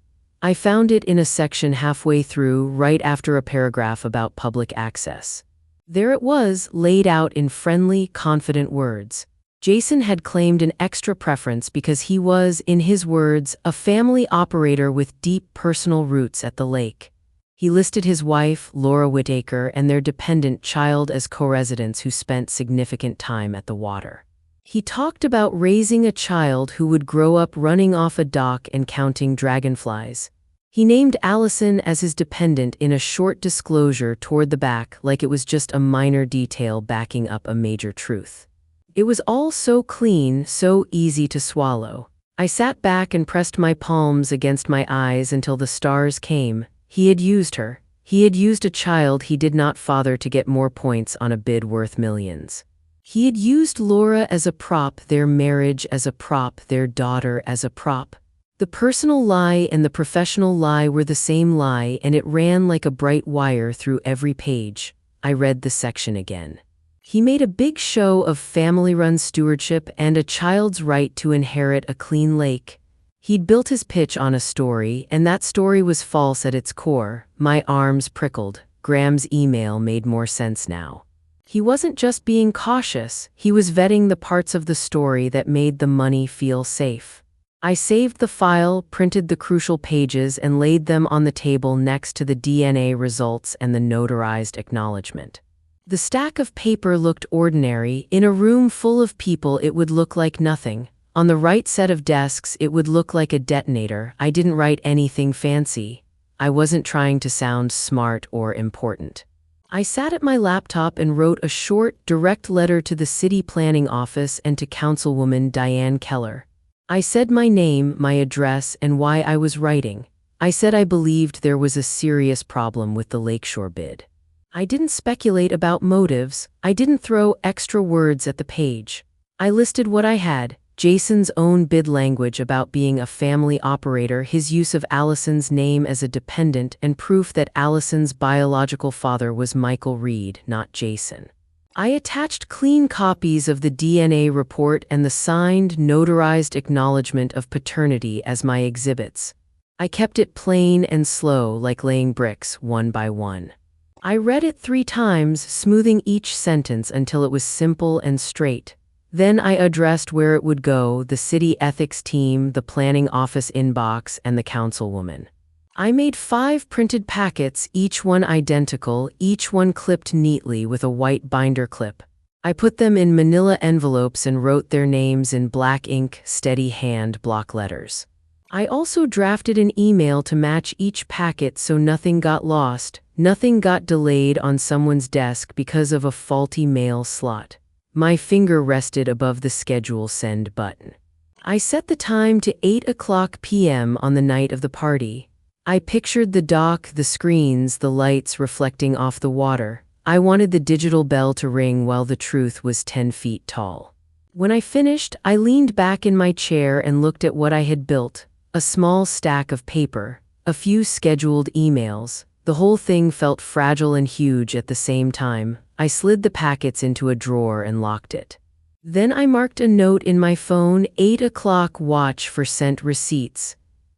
Speaker 1: I found it in a section halfway through, right after a paragraph about public access. There it was, laid out in friendly, confident words. Jason had claimed an extra preference because he was, in his words, a family operator with deep personal roots at the lake. He listed his wife, Laura Whitaker, and their dependent child as co-residents who spent significant time at the water. He talked about raising a child who would grow up running off a dock and counting dragonflies. He named Allison as his dependent in a short disclosure toward the back, like it was just a minor detail backing up a major truth. It was all so clean, so easy to swallow. I sat back and pressed my palms against my eyes until the stars came. He had used her. He had used a child he did not father to get more points on a bid worth millions. He had used Laura as a prop, their marriage as a prop, their daughter as a prop. The personal lie and the professional lie were the same lie, and it ran like a bright wire through every page. I read the section again. He made a big show of family-run stewardship and a child's right to inherit a clean lake. He'd built his pitch on a story, and that story was false at its core. My arms prickled. Graham's email made more sense now. He wasn't just being cautious, he was vetting the parts of the story that made the money feel safe. I saved the file, printed the crucial pages, and laid them on the table next to the DNA results and the notarized acknowledgement. The stack of paper looked ordinary. In a room full of people, it would look like nothing. On the right set of desks, it would look like a detonator. I didn't write anything fancy. I wasn't trying to sound smart or important. I sat at my laptop and wrote a short, direct letter to the city planning office and to Councilwoman Diane Keller. I said my name, my address, and why I was writing. I said I believed there was a serious problem with the Lakeshore bid. I didn't speculate about motives. I didn't throw extra words at the page. I listed what I had. Jason's own bid language about being a family operator, his use of Allison's name as a dependent, and proof that Allison's biological father was Michael Reed, not Jason. I attached clean copies of the DNA report and the signed, notarized acknowledgement of paternity as my exhibits. I kept it plain and slow, like laying bricks, one by one. I read it 3 times, smoothing each sentence until it was simple and straight. Then I addressed where it would go: the city ethics team, the planning office inbox, and the councilwoman. I made 5 printed packets, each one identical, each one clipped neatly with a white binder clip. I put them in manila envelopes and wrote their names in black ink, steady hand block letters. I also drafted an email to match each packet so nothing got lost, nothing got delayed on someone's desk because of a faulty mail slot. My finger rested above the schedule send button. I set the time to 8:00 p.m. on the night of the party. I pictured the dock, the screens, the lights reflecting off the water. I wanted the digital bell to ring while the truth was 10 feet tall. When I finished, I leaned back in my chair and looked at what I had built. A small stack of paper, a few scheduled emails. The whole thing felt fragile and huge at the same time. I slid the packets into a drawer and locked it. Then I marked a note in my phone: 8:00, watch for sent receipts.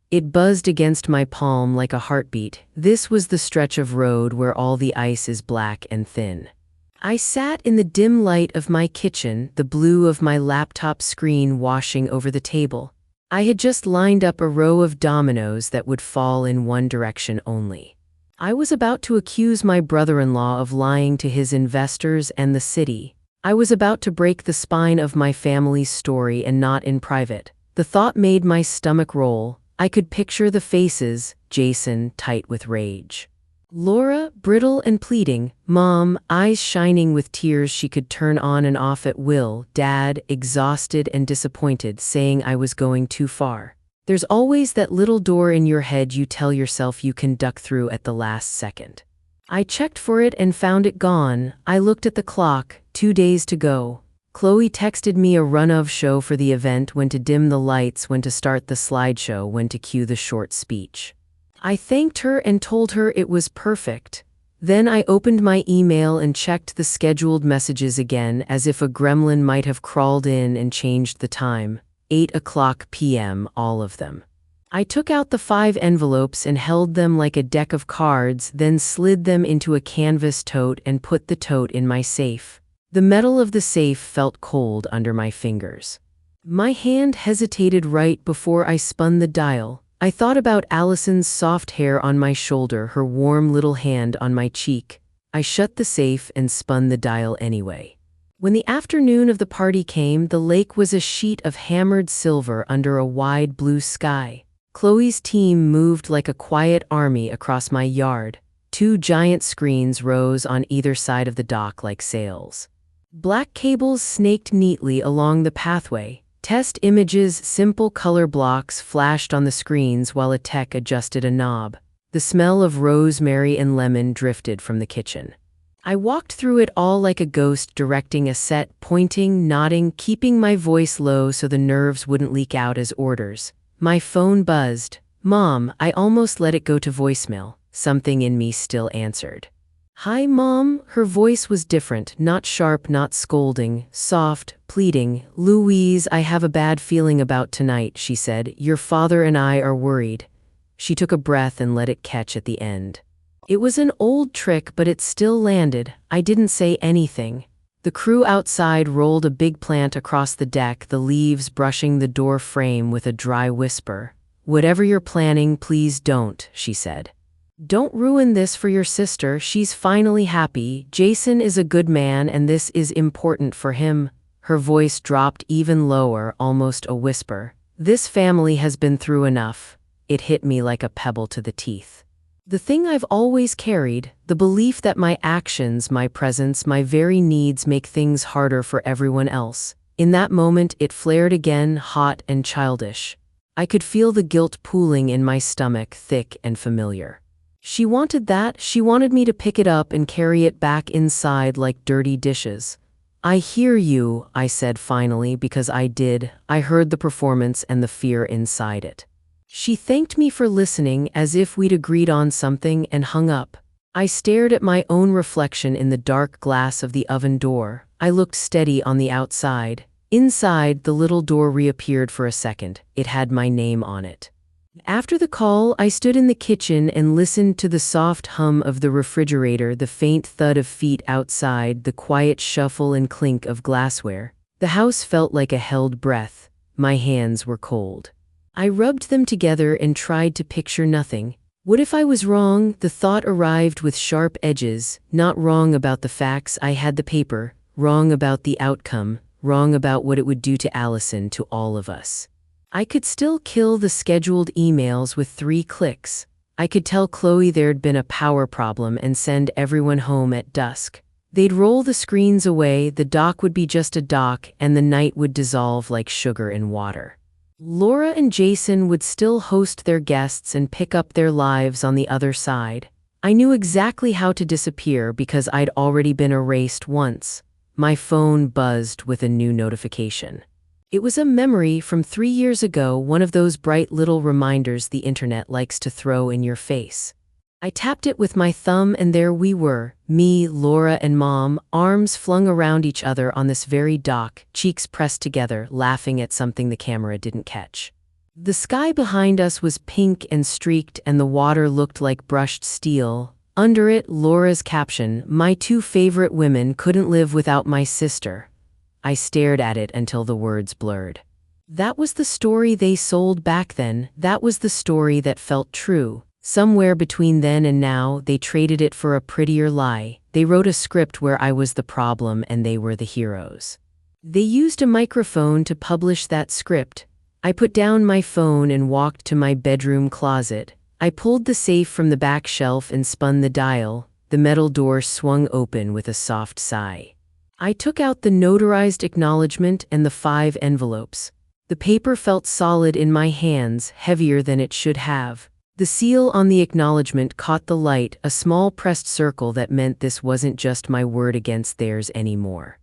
Speaker 1: It buzzed against my palm like a heartbeat. This was the stretch of road where all the ice is black and thin. I sat in the dim light of my kitchen, the blue of my laptop screen washing over the table. I had just lined up a row of dominoes that would fall in one direction only. I was about to accuse my brother-in-law of lying to his investors and the city. I was about to break the spine of my family's story, and not in private. The thought made my stomach roll. I could picture the faces: Jason, tight with rage; Laura, brittle and pleading; Mom, eyes shining with tears she could turn on and off at will; Dad, exhausted and disappointed, saying I was going too far. There's always that little door in your head you tell yourself you can duck through at the last second. I checked for it and found it gone. I looked at the clock. 2 days to go. Chloe texted me a run-of show for the event: when to dim the lights, when to start the slideshow, when to cue the short speech. I thanked her and told her it was perfect. Then I opened my email and checked the scheduled messages again as if a gremlin might have crawled in and changed the time. 8 p.m., all of them. I took out the 5 envelopes and held them like a deck of cards, then slid them into a canvas tote and put the tote in my safe. The metal of the safe felt cold under my fingers. My hand hesitated right before I spun the dial. I thought about Allison's soft hair on my shoulder, her warm little hand on my cheek. I shut the safe and spun the dial anyway. When the afternoon of the party came, the lake was a sheet of hammered silver under a wide blue sky. Chloe's team moved like a quiet army across my yard. 2 giant screens rose on either side of the dock like sails. Black cables snaked neatly along the pathway. Test images, simple color blocks flashed on the screens while a tech adjusted a knob. The smell of rosemary and lemon drifted from the kitchen. I walked through it all like a ghost, directing a set, pointing, nodding, keeping my voice low so the nerves wouldn't leak out as orders. My phone buzzed. "Mom," I almost let it go to voicemail. Something in me still answered. "Hi, Mom." Her voice was different, not sharp, not scolding, soft, pleading. "Louise, I have a bad feeling about tonight," she said. "Your father and I are worried." She took a breath and let it catch at the end. It was an old trick, but it still landed. I didn't say anything. The crew outside rolled a big plant across the deck, the leaves brushing the door frame with a dry whisper. "Whatever you're planning, please don't," she said. "Don't ruin this for your sister. She's finally happy. Jason is a good man and this is important for him." Her voice dropped even lower, almost a whisper. "This family has been through enough." It hit me like a pebble to the teeth. The thing I've always carried, the belief that my actions, my presence, my very needs make things harder for everyone else. In that moment, it flared again, hot and childish. I could feel the guilt pooling in my stomach, thick and familiar. She wanted that. She wanted me to pick it up and carry it back inside like dirty dishes. "I hear you," I said finally, because I did. I heard the performance and the fear inside it. She thanked me for listening, as if we'd agreed on something, and hung up. I stared at my own reflection in the dark glass of the oven door. I looked steady on the outside. Inside, the little door reappeared for a second. It had my name on it. After the call, I stood in the kitchen and listened to the soft hum of the refrigerator, the faint thud of feet outside, the quiet shuffle and clink of glassware. The house felt like a held breath. My hands were cold. I rubbed them together and tried to picture nothing. What if I was wrong? The thought arrived with sharp edges. Not wrong about the facts, I had the paper. Wrong about the outcome. Wrong about what it would do to Allison, to all of us. I could still kill the scheduled emails with 3 clicks. I could tell Chloe there'd been a power problem and send everyone home at dusk. They'd roll the screens away, the dock would be just a dock, and the night would dissolve like sugar in water. Laura and Jason would still host their guests and pick up their lives on the other side. I knew exactly how to disappear because I'd already been erased once. My phone buzzed with a new notification. It was a memory from 3 years ago, one of those bright little reminders the internet likes to throw in your face. I tapped it with my thumb and there we were, me, Laura and Mom, arms flung around each other on this very dock, cheeks pressed together, laughing at something the camera didn't catch. The sky behind us was pink and streaked and the water looked like brushed steel. Under it, Laura's caption, "My 2 favorite women couldn't live without my sister." I stared at it until the words blurred. That was the story they sold back then. That was the story that felt true. Somewhere between then and now, they traded it for a prettier lie. They wrote a script where I was the problem and they were the heroes. They used a microphone to publish that script. I put down my phone and walked to my bedroom closet. I pulled the safe from the back shelf and spun the dial. The metal door swung open with a soft sigh. I took out the notarized acknowledgement and the 5 envelopes. The paper felt solid in my hands, heavier than it should have. The seal on the acknowledgement caught the light, a small pressed circle that meant this wasn't just my word against theirs anymore.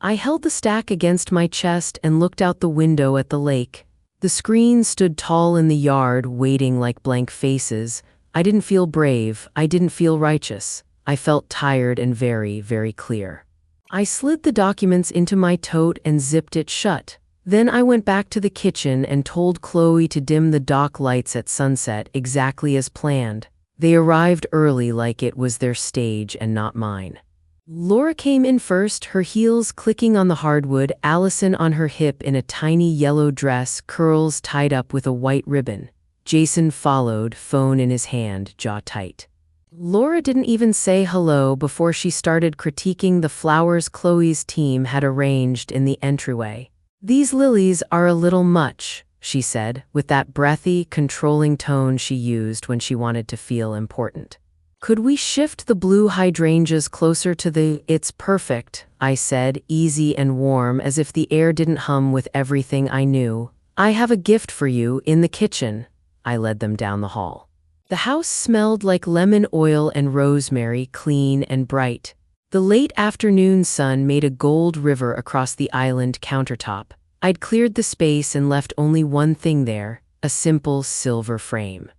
Speaker 1: I held the stack against my chest and looked out the window at the lake. The screens stood tall in the yard, waiting like blank faces. I didn't feel brave. I didn't feel righteous. I felt tired and very, very clear. I slid the documents into my tote and zipped it shut. Then I went back to the kitchen and told Chloe to dim the dock lights at sunset exactly as planned. They arrived early like it was their stage and not mine. Laura came in first, her heels clicking on the hardwood, Allison on her hip in a tiny yellow dress, curls tied up with a white ribbon. Jason followed, phone in his hand, jaw tight. Laura didn't even say hello before she started critiquing the flowers Chloe's team had arranged in the entryway. "These lilies are a little much," she said, with that breathy, controlling tone she used when she wanted to feel important. "Could we shift the blue hydrangeas closer to the—" "It's perfect," I said, easy and warm as if the air didn't hum with everything I knew. "I have a gift for you in the kitchen." I led them down the hall. The house smelled like lemon oil and rosemary, clean and bright. The late afternoon sun made a gold river across the island countertop. I'd cleared the space and left only one thing there, a simple silver frame.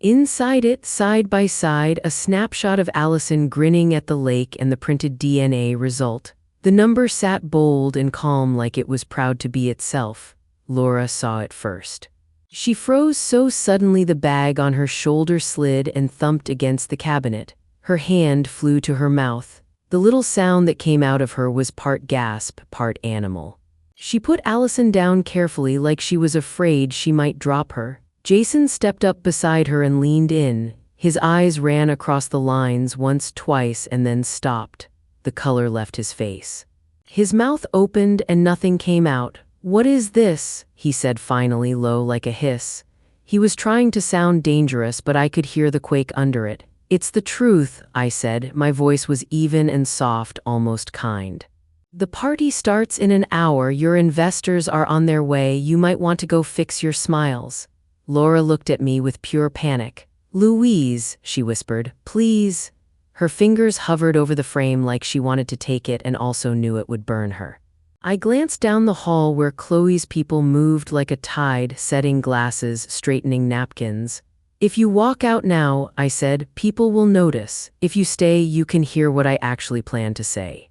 Speaker 1: Inside it, side by side, a snapshot of Allison grinning at the lake and the printed DNA result. The number sat bold and calm like it was proud to be itself. Laura saw it first. She froze so suddenly the bag on her shoulder slid and thumped against the cabinet. Her hand flew to her mouth. The little sound that came out of her was part gasp, part animal. She put Allison down carefully like she was afraid she might drop her. Jason stepped up beside her and leaned in. His eyes ran across the lines once, twice, and then stopped. The color left his face. His mouth opened and nothing came out. "What is this?" he said finally, low like a hiss. He was trying to sound dangerous, but I could hear the quake under it. "It's the truth," I said. My voice was even and soft, almost kind. "The party starts in an hour. Your investors are on their way. You might want to go fix your smiles." Laura looked at me with pure panic. "Louise," she whispered, "please." Her fingers hovered over the frame like she wanted to take it and also knew it would burn her. I glanced down the hall where Chloe's people moved like a tide, setting glasses, straightening napkins. "If you walk out now," I said, "people will notice. If you stay, you can hear what I actually plan to say.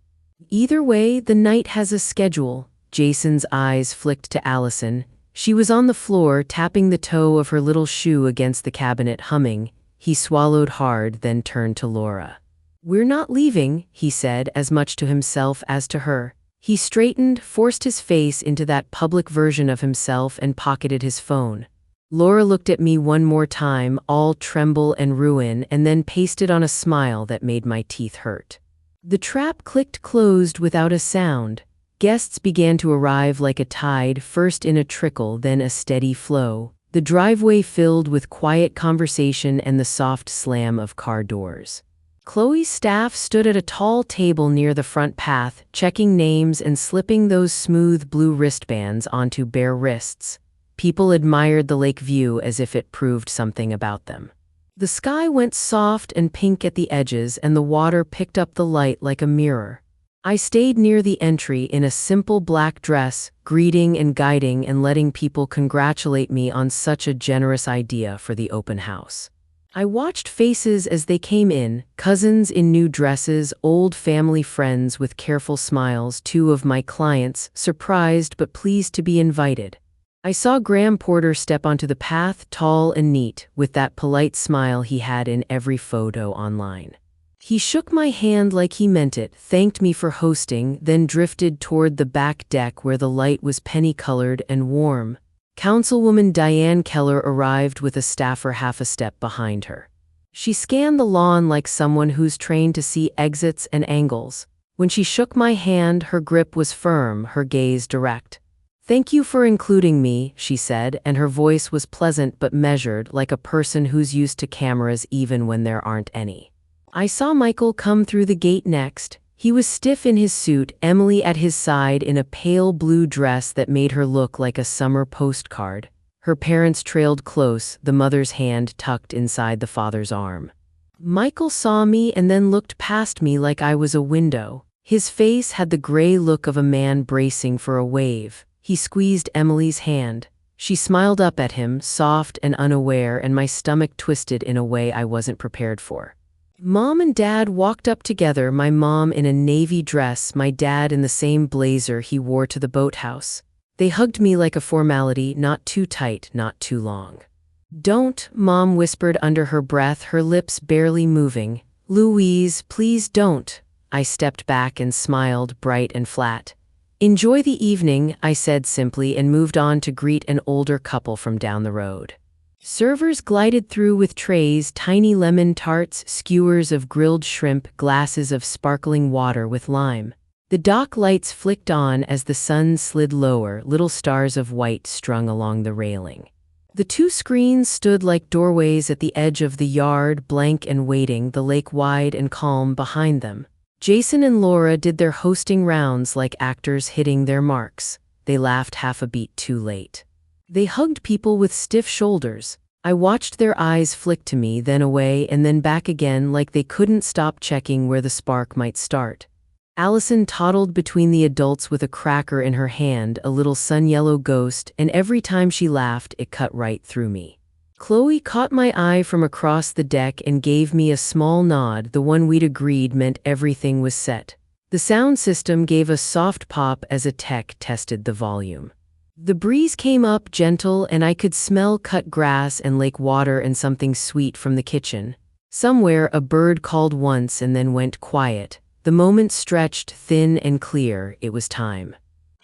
Speaker 1: Either way, the night has a schedule." Jason's eyes flicked to Allison. She was on the floor, tapping the toe of her little shoe against the cabinet, humming. He swallowed hard, then turned to Laura. "We're not leaving," he said, as much to himself as to her. He straightened, forced his face into that public version of himself, and pocketed his phone. Laura looked at me one more time, all tremble and ruin, and then pasted on a smile that made my teeth hurt. The trap clicked closed without a sound. Guests began to arrive like a tide, first in a trickle, then a steady flow. The driveway filled with quiet conversation and the soft slam of car doors. Chloe's staff stood at a tall table near the front path, checking names and slipping those smooth blue wristbands onto bare wrists. People admired the lake view as if it proved something about them. The sky went soft and pink at the edges, and the water picked up the light like a mirror. I stayed near the entry in a simple black dress, greeting and guiding and letting people congratulate me on such a generous idea for the open house. I watched faces as they came in, cousins in new dresses, old family friends with careful smiles, two of my clients, surprised but pleased to be invited. I saw Graham Porter step onto the path, tall and neat, with that polite smile he had in every photo online. He shook my hand like he meant it, thanked me for hosting, then drifted toward the back deck where the light was penny-colored and warm. Councilwoman Diane Keller arrived with a staffer half a step behind her. She scanned the lawn like someone who's trained to see exits and angles. When she shook my hand, her grip was firm, her gaze direct. "Thank you for including me," she said, and her voice was pleasant but measured, like a person who's used to cameras even when there aren't any. I saw Michael come through the gate next. He was stiff in his suit, Emily at his side in a pale blue dress that made her look like a summer postcard. Her parents trailed close, the mother's hand tucked inside the father's arm. Michael saw me and then looked past me like I was a window. His face had the gray look of a man bracing for a wave. He squeezed Emily's hand. She smiled up at him, soft and unaware, and my stomach twisted in a way I wasn't prepared for. Mom and Dad walked up together, my mom in a navy dress, my dad in the same blazer he wore to the boathouse. They hugged me like a formality, not too tight, not too long. "Don't," Mom whispered under her breath, her lips barely moving. "Louise, please don't." I stepped back and smiled, bright and flat. "Enjoy the evening," I said simply and moved on to greet an older couple from down the road. Servers glided through with trays, tiny lemon tarts, skewers of grilled shrimp, glasses of sparkling water with lime. The dock lights flicked on as the sun slid lower, little stars of white strung along the railing. The two screens stood like doorways at the edge of the yard, blank and waiting, the lake wide and calm behind them. Jason and Laura did their hosting rounds like actors hitting their marks. They laughed half a beat too late. They hugged people with stiff shoulders. I watched their eyes flick to me, then away, and then back again, like they couldn't stop checking where the spark might start. Allison toddled between the adults with a cracker in her hand, a little sun-yellow ghost, and every time she laughed, it cut right through me. Chloe caught my eye from across the deck and gave me a small nod. The one we'd agreed meant everything was set. The sound system gave a soft pop as a tech tested the volume. The breeze came up gentle and I could smell cut grass and lake water and something sweet from the kitchen. Somewhere a bird called once and then went quiet. The moment stretched thin and clear. It was time.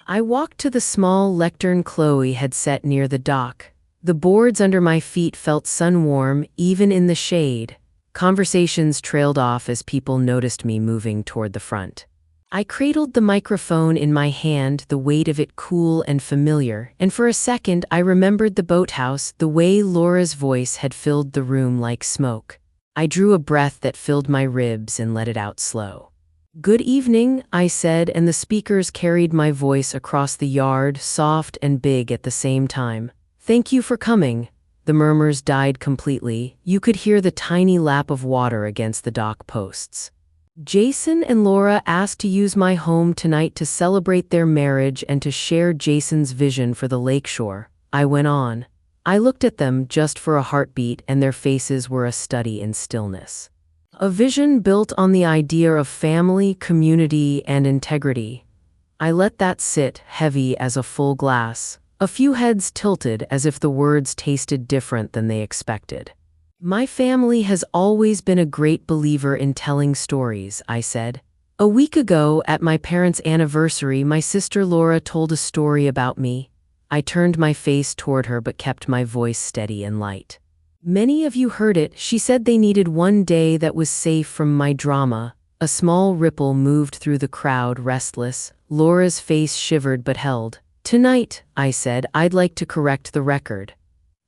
Speaker 1: I walked to the small lectern Chloe had set near the dock. The boards under my feet felt sun-warm, even in the shade. Conversations trailed off as people noticed me moving toward the front. I cradled the microphone in my hand, the weight of it cool and familiar, and for a second I remembered the boathouse, the way Laura's voice had filled the room like smoke. I drew a breath that filled my ribs and let it out slow. "Good evening," I said, and the speakers carried my voice across the yard, soft and big at the same time. "Thank you for coming." The murmurs died completely. You could hear the tiny lap of water against the dock posts. "Jason and Laura asked to use my home tonight to celebrate their marriage and to share Jason's vision for the lakeshore," I went on. I looked at them just for a heartbeat, and their faces were a study in stillness. A vision built on the idea of family, community, and integrity. I let that sit, heavy as a full glass. A few heads tilted as if the words tasted different than they expected. "My family has always been a great believer in telling stories," I said. "A week ago, at my parents' anniversary, my sister Laura told a story about me." I turned my face toward her but kept my voice steady and light. "Many of you heard it. She said they needed one day that was safe from my drama." A small ripple moved through the crowd, restless. Laura's face shivered but held. "Tonight," I said, "I'd like to correct the record."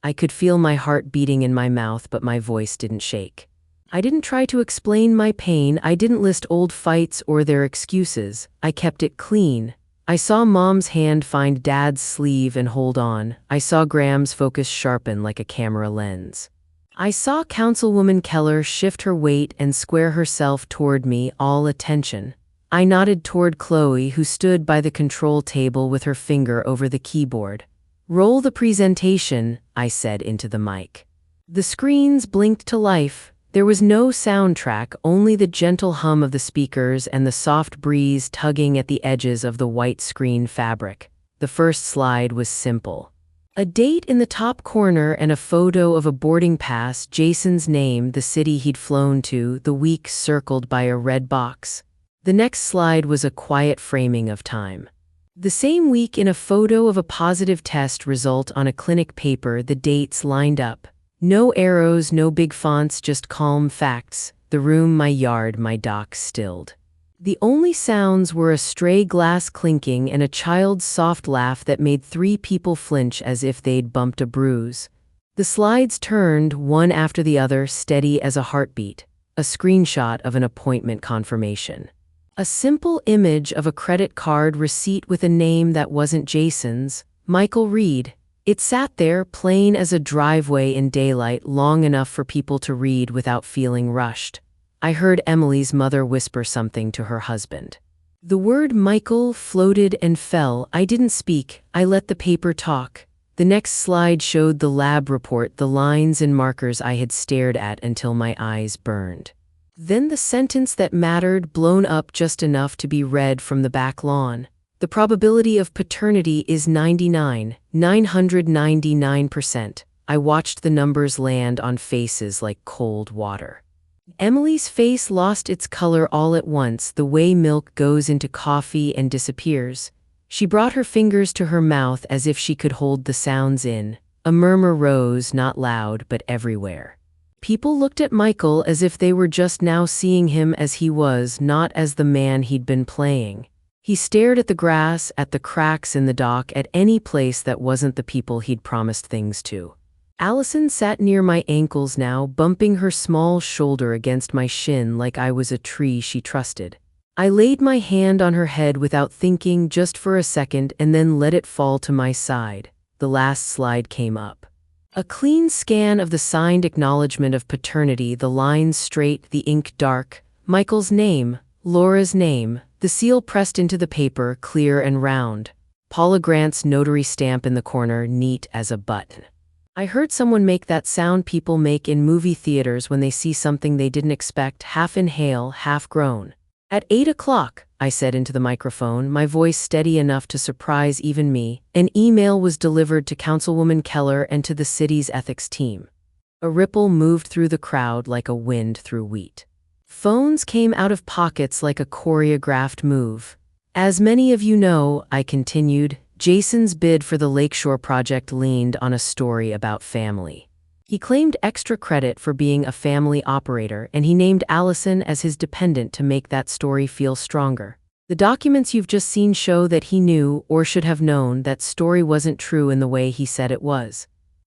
Speaker 1: I could feel my heart beating in my mouth, but my voice didn't shake. I didn't try to explain my pain. I didn't list old fights or their excuses. I kept it clean. I saw Mom's hand find Dad's sleeve and hold on. I saw Graham's focus sharpen like a camera lens. I saw Councilwoman Keller shift her weight and square herself toward me, all attention. I nodded toward Chloe, who stood by the control table with her finger over the keyboard. "Roll the presentation," I said into the mic. The screens blinked to life. There was no soundtrack, only the gentle hum of the speakers and the soft breeze tugging at the edges of the white screen fabric. The first slide was simple. A date in the top corner and a photo of a boarding pass, Jason's name, the city he'd flown to, the week circled by a red box. The next slide was a quiet framing of time. The same week, in a photo of a positive test result on a clinic paper, the dates lined up. No arrows, no big fonts, just calm facts. The room, my yard, my dock stilled. The only sounds were a stray glass clinking and a child's soft laugh that made 3 people flinch as if they'd bumped a bruise. The slides turned, one after the other, steady as a heartbeat. A screenshot of an appointment confirmation. A simple image of a credit card receipt with a name that wasn't Jason's, Michael Reed. It sat there, plain as a driveway in daylight, long enough for people to read without feeling rushed. I heard Emily's mother whisper something to her husband. The word Michael floated and fell. I didn't speak. I let the paper talk. The next slide showed the lab report, the lines and markers I had stared at until my eyes burned. Then the sentence that mattered, blown up just enough to be read from the back lawn. The probability of paternity is 999%. I watched the numbers land on faces like cold water. Emily's face lost its color all at once, the way milk goes into coffee and disappears. She brought her fingers to her mouth as if she could hold the sounds in. A murmur rose, not loud, but everywhere. People looked at Michael as if they were just now seeing him as he was, not as the man he'd been playing. He stared at the grass, at the cracks in the dock, at any place that wasn't the people he'd promised things to. Allison sat near my ankles now, bumping her small shoulder against my shin like I was a tree she trusted. I laid my hand on her head without thinking, just for a second, and then let it fall to my side. The last slide came up. A clean scan of the signed acknowledgement of paternity, the lines straight, the ink dark. Michael's name, Laura's name, the seal pressed into the paper, clear and round. Paula Grant's notary stamp in the corner, neat as a button. I heard someone make that sound people make in movie theaters when they see something they didn't expect, half inhale, half groan. At 8 o'clock, I said into the microphone, my voice steady enough to surprise even me, an email was delivered to Councilwoman Keller and to the city's ethics team. A ripple moved through the crowd like a wind through wheat. Phones came out of pockets like a choreographed move. As many of you know, I continued, Jason's bid for the Lakeshore project leaned on a story about family. He claimed extra credit for being a family operator, and he named Allison as his dependent to make that story feel stronger. The documents you've just seen show that he knew, or should have known, that story wasn't true in the way he said it was.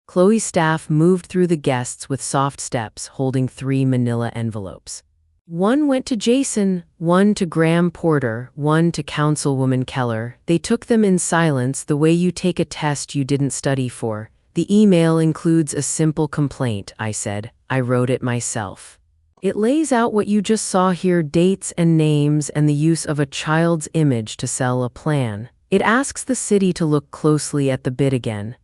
Speaker 1: Chloe's staff moved through the guests with soft steps, holding 3 manila envelopes. One went to Jason, one to Graham Porter, one to Councilwoman Keller. They took them in silence, the way you take a test you didn't study for. The email includes a simple complaint, I said. I wrote it myself. It lays out what you just saw here, dates and names and the use of a child's image to sell a plan. It asks the city to look closely at the bid again.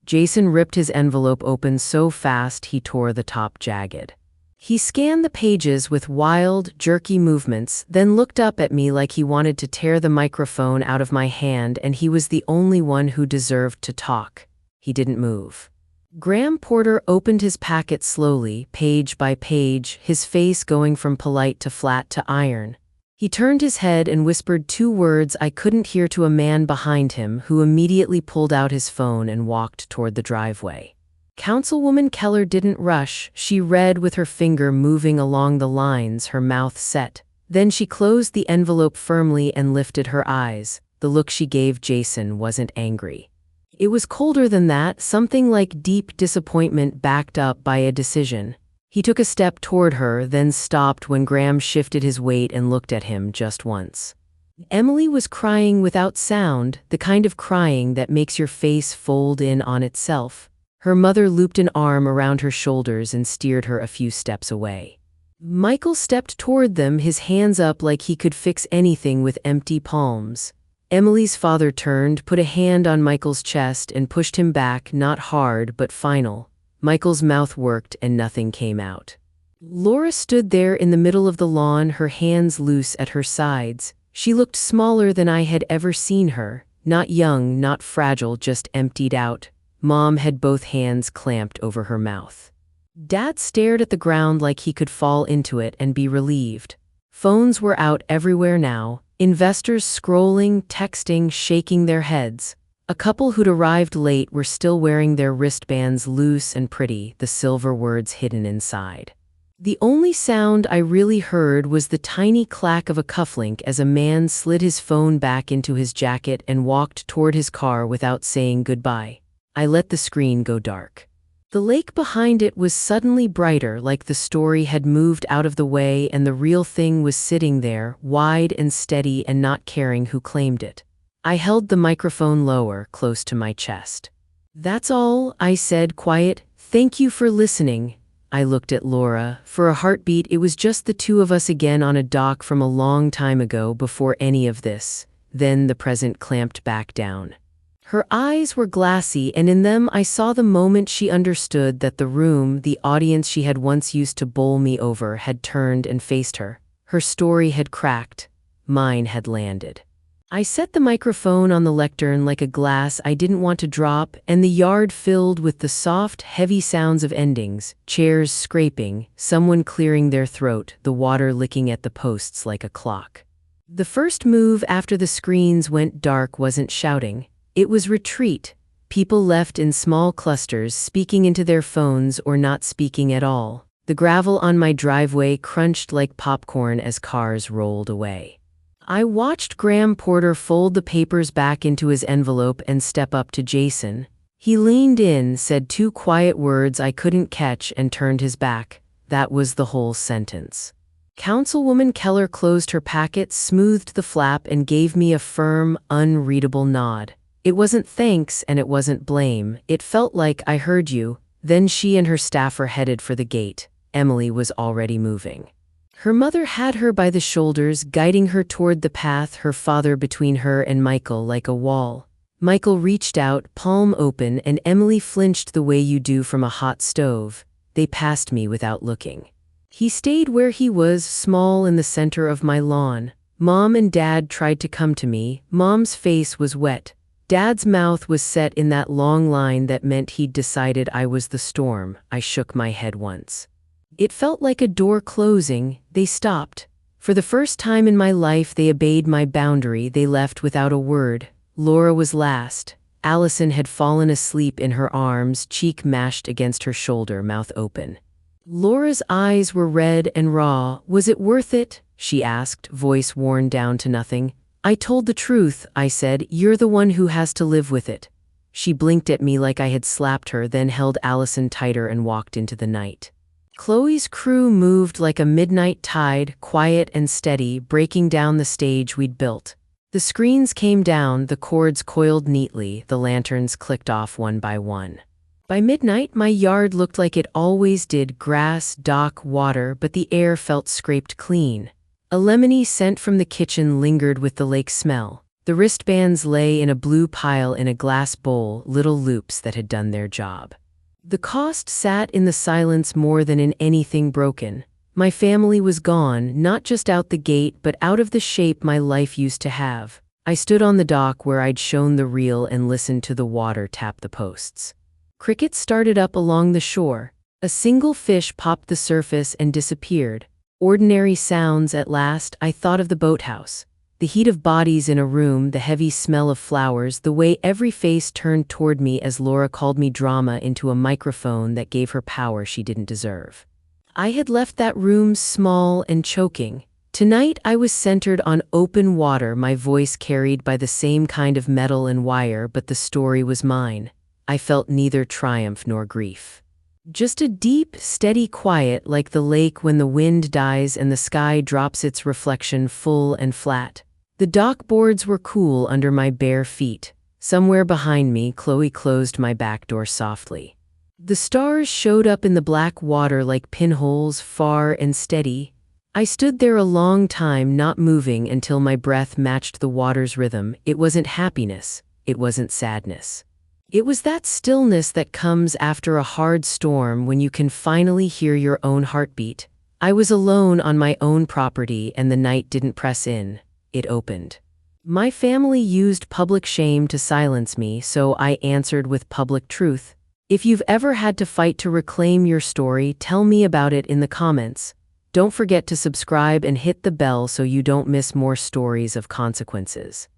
Speaker 1: Jason ripped his envelope open so fast he tore the top jagged. He scanned the pages with wild, jerky movements, then looked up at me like he wanted to tear the microphone out of my hand, and he was the only one who deserved to talk. He didn't move. Graham Porter opened his packet slowly, page by page, his face going from polite to flat to iron. He turned his head and whispered 2 words I couldn't hear to a man behind him, who immediately pulled out his phone and walked toward the driveway. Councilwoman Keller didn't rush. She read with her finger moving along the lines, her mouth set. Then she closed the envelope firmly and lifted her eyes. The look she gave Jason wasn't angry. It was colder than that, something like deep disappointment backed up by a decision. He took a step toward her, then stopped when Graham shifted his weight and looked at him just once. Emily was crying without sound, the kind of crying that makes your face fold in on itself. Her mother looped an arm around her shoulders and steered her a few steps away. Michael stepped toward them, his hands up like he could fix anything with empty palms. Emily's father turned, put a hand on Michael's chest, and pushed him back, not hard but final. Michael's mouth worked and nothing came out. Laura stood there in the middle of the lawn, her hands loose at her sides. She looked smaller than I had ever seen her, not young, not fragile, just emptied out. Mom had both hands clamped over her mouth. Dad stared at the ground like he could fall into it and be relieved. Phones were out everywhere now, investors scrolling, texting, shaking their heads. A couple who'd arrived late were still wearing their wristbands loose and pretty, the silver words hidden inside. The only sound I really heard was the tiny clack of a cufflink as a man slid his phone back into his jacket and walked toward his car without saying goodbye. I let the screen go dark. The lake behind it was suddenly brighter, like the story had moved out of the way and the real thing was sitting there, wide and steady and not caring who claimed it. I held the microphone lower, close to my chest. That's all, I said, quiet. Thank you for listening. I looked at Laura. For a heartbeat, it was just the 2 of us again on a dock from a long time ago, before any of this. Then the present clamped back down. Her eyes were glassy, and in them I saw the moment she understood that the room, the audience she had once used to bowl me over, had turned and faced her. Her story had cracked. Mine had landed. I set the microphone on the lectern like a glass I didn't want to drop, and the yard filled with the soft, heavy sounds of endings, chairs scraping, someone clearing their throat, the water licking at the posts like a clock. The first move after the screens went dark wasn't shouting. It was retreat. People left in small clusters, speaking into their phones or not speaking at all. The gravel on my driveway crunched like popcorn as cars rolled away. I watched Graham Porter fold the papers back into his envelope and step up to Jason. He leaned in, said two quiet words I couldn't catch, and turned his back. That was the whole sentence. Councilwoman Keller closed her packet, smoothed the flap, and gave me a firm, unreadable nod. It wasn't thanks and it wasn't blame. It felt like I heard you. Then she and her staffer headed for the gate. Emily was already moving. Her mother had her by the shoulders, guiding her toward the path, her father between her and Michael like a wall. Michael reached out, palm open, and Emily flinched the way you do from a hot stove. They passed me without looking. He stayed where he was, small in the center of my lawn. Mom and Dad tried to come to me. Mom's face was wet. Dad's mouth was set in that long line that meant he'd decided I was the storm. I shook my head once. It felt like a door closing. They stopped. For the first time in my life, they obeyed my boundary. They left without a word. Laura was last. Allison had fallen asleep in her arms, cheek mashed against her shoulder, mouth open. Laura's eyes were red and raw. "Was it worth it?" she asked, voice worn down to nothing. "I told the truth," I said. "You're the one who has to live with it." She blinked at me like I had slapped her, then held Allison tighter and walked into the night. Chloe's crew moved like a midnight tide, quiet and steady, breaking down the stage we'd built. The screens came down, the cords coiled neatly, the lanterns clicked off one by one. By midnight, my yard looked like it always did, grass, dock, water, but the air felt scraped clean. A lemony scent from the kitchen lingered with the lake smell. The wristbands lay in a blue pile in a glass bowl, little loops that had done their job. The cost sat in the silence more than in anything broken. My family was gone, not just out the gate, but out of the shape my life used to have. I stood on the dock where I'd shown the reel and listened to the water tap the posts. Crickets started up along the shore. A single fish popped the surface and disappeared. Ordinary sounds at last. I thought of the boathouse. The heat of bodies in a room, the heavy smell of flowers, the way every face turned toward me as Laura called me drama into a microphone that gave her power she didn't deserve. I had left that room small and choking. Tonight I was centered on open water, my voice carried by the same kind of metal and wire, but the story was mine. I felt neither triumph nor grief. Just a deep, steady quiet, like the lake when the wind dies and the sky drops its reflection full and flat. The dock boards were cool under my bare feet. Somewhere behind me, Chloe closed my back door softly. The stars showed up in the black water like pinholes, far and steady. I stood there a long time, not moving until my breath matched the water's rhythm. It wasn't happiness. It wasn't sadness. It was that stillness that comes after a hard storm when you can finally hear your own heartbeat. I was alone on my own property, and the night didn't press in. It opened. My family used public shame to silence me, so I answered with public truth. If you've ever had to fight to reclaim your story, tell me about it in the comments. Don't forget to subscribe and hit the bell so you don't miss more stories of consequences.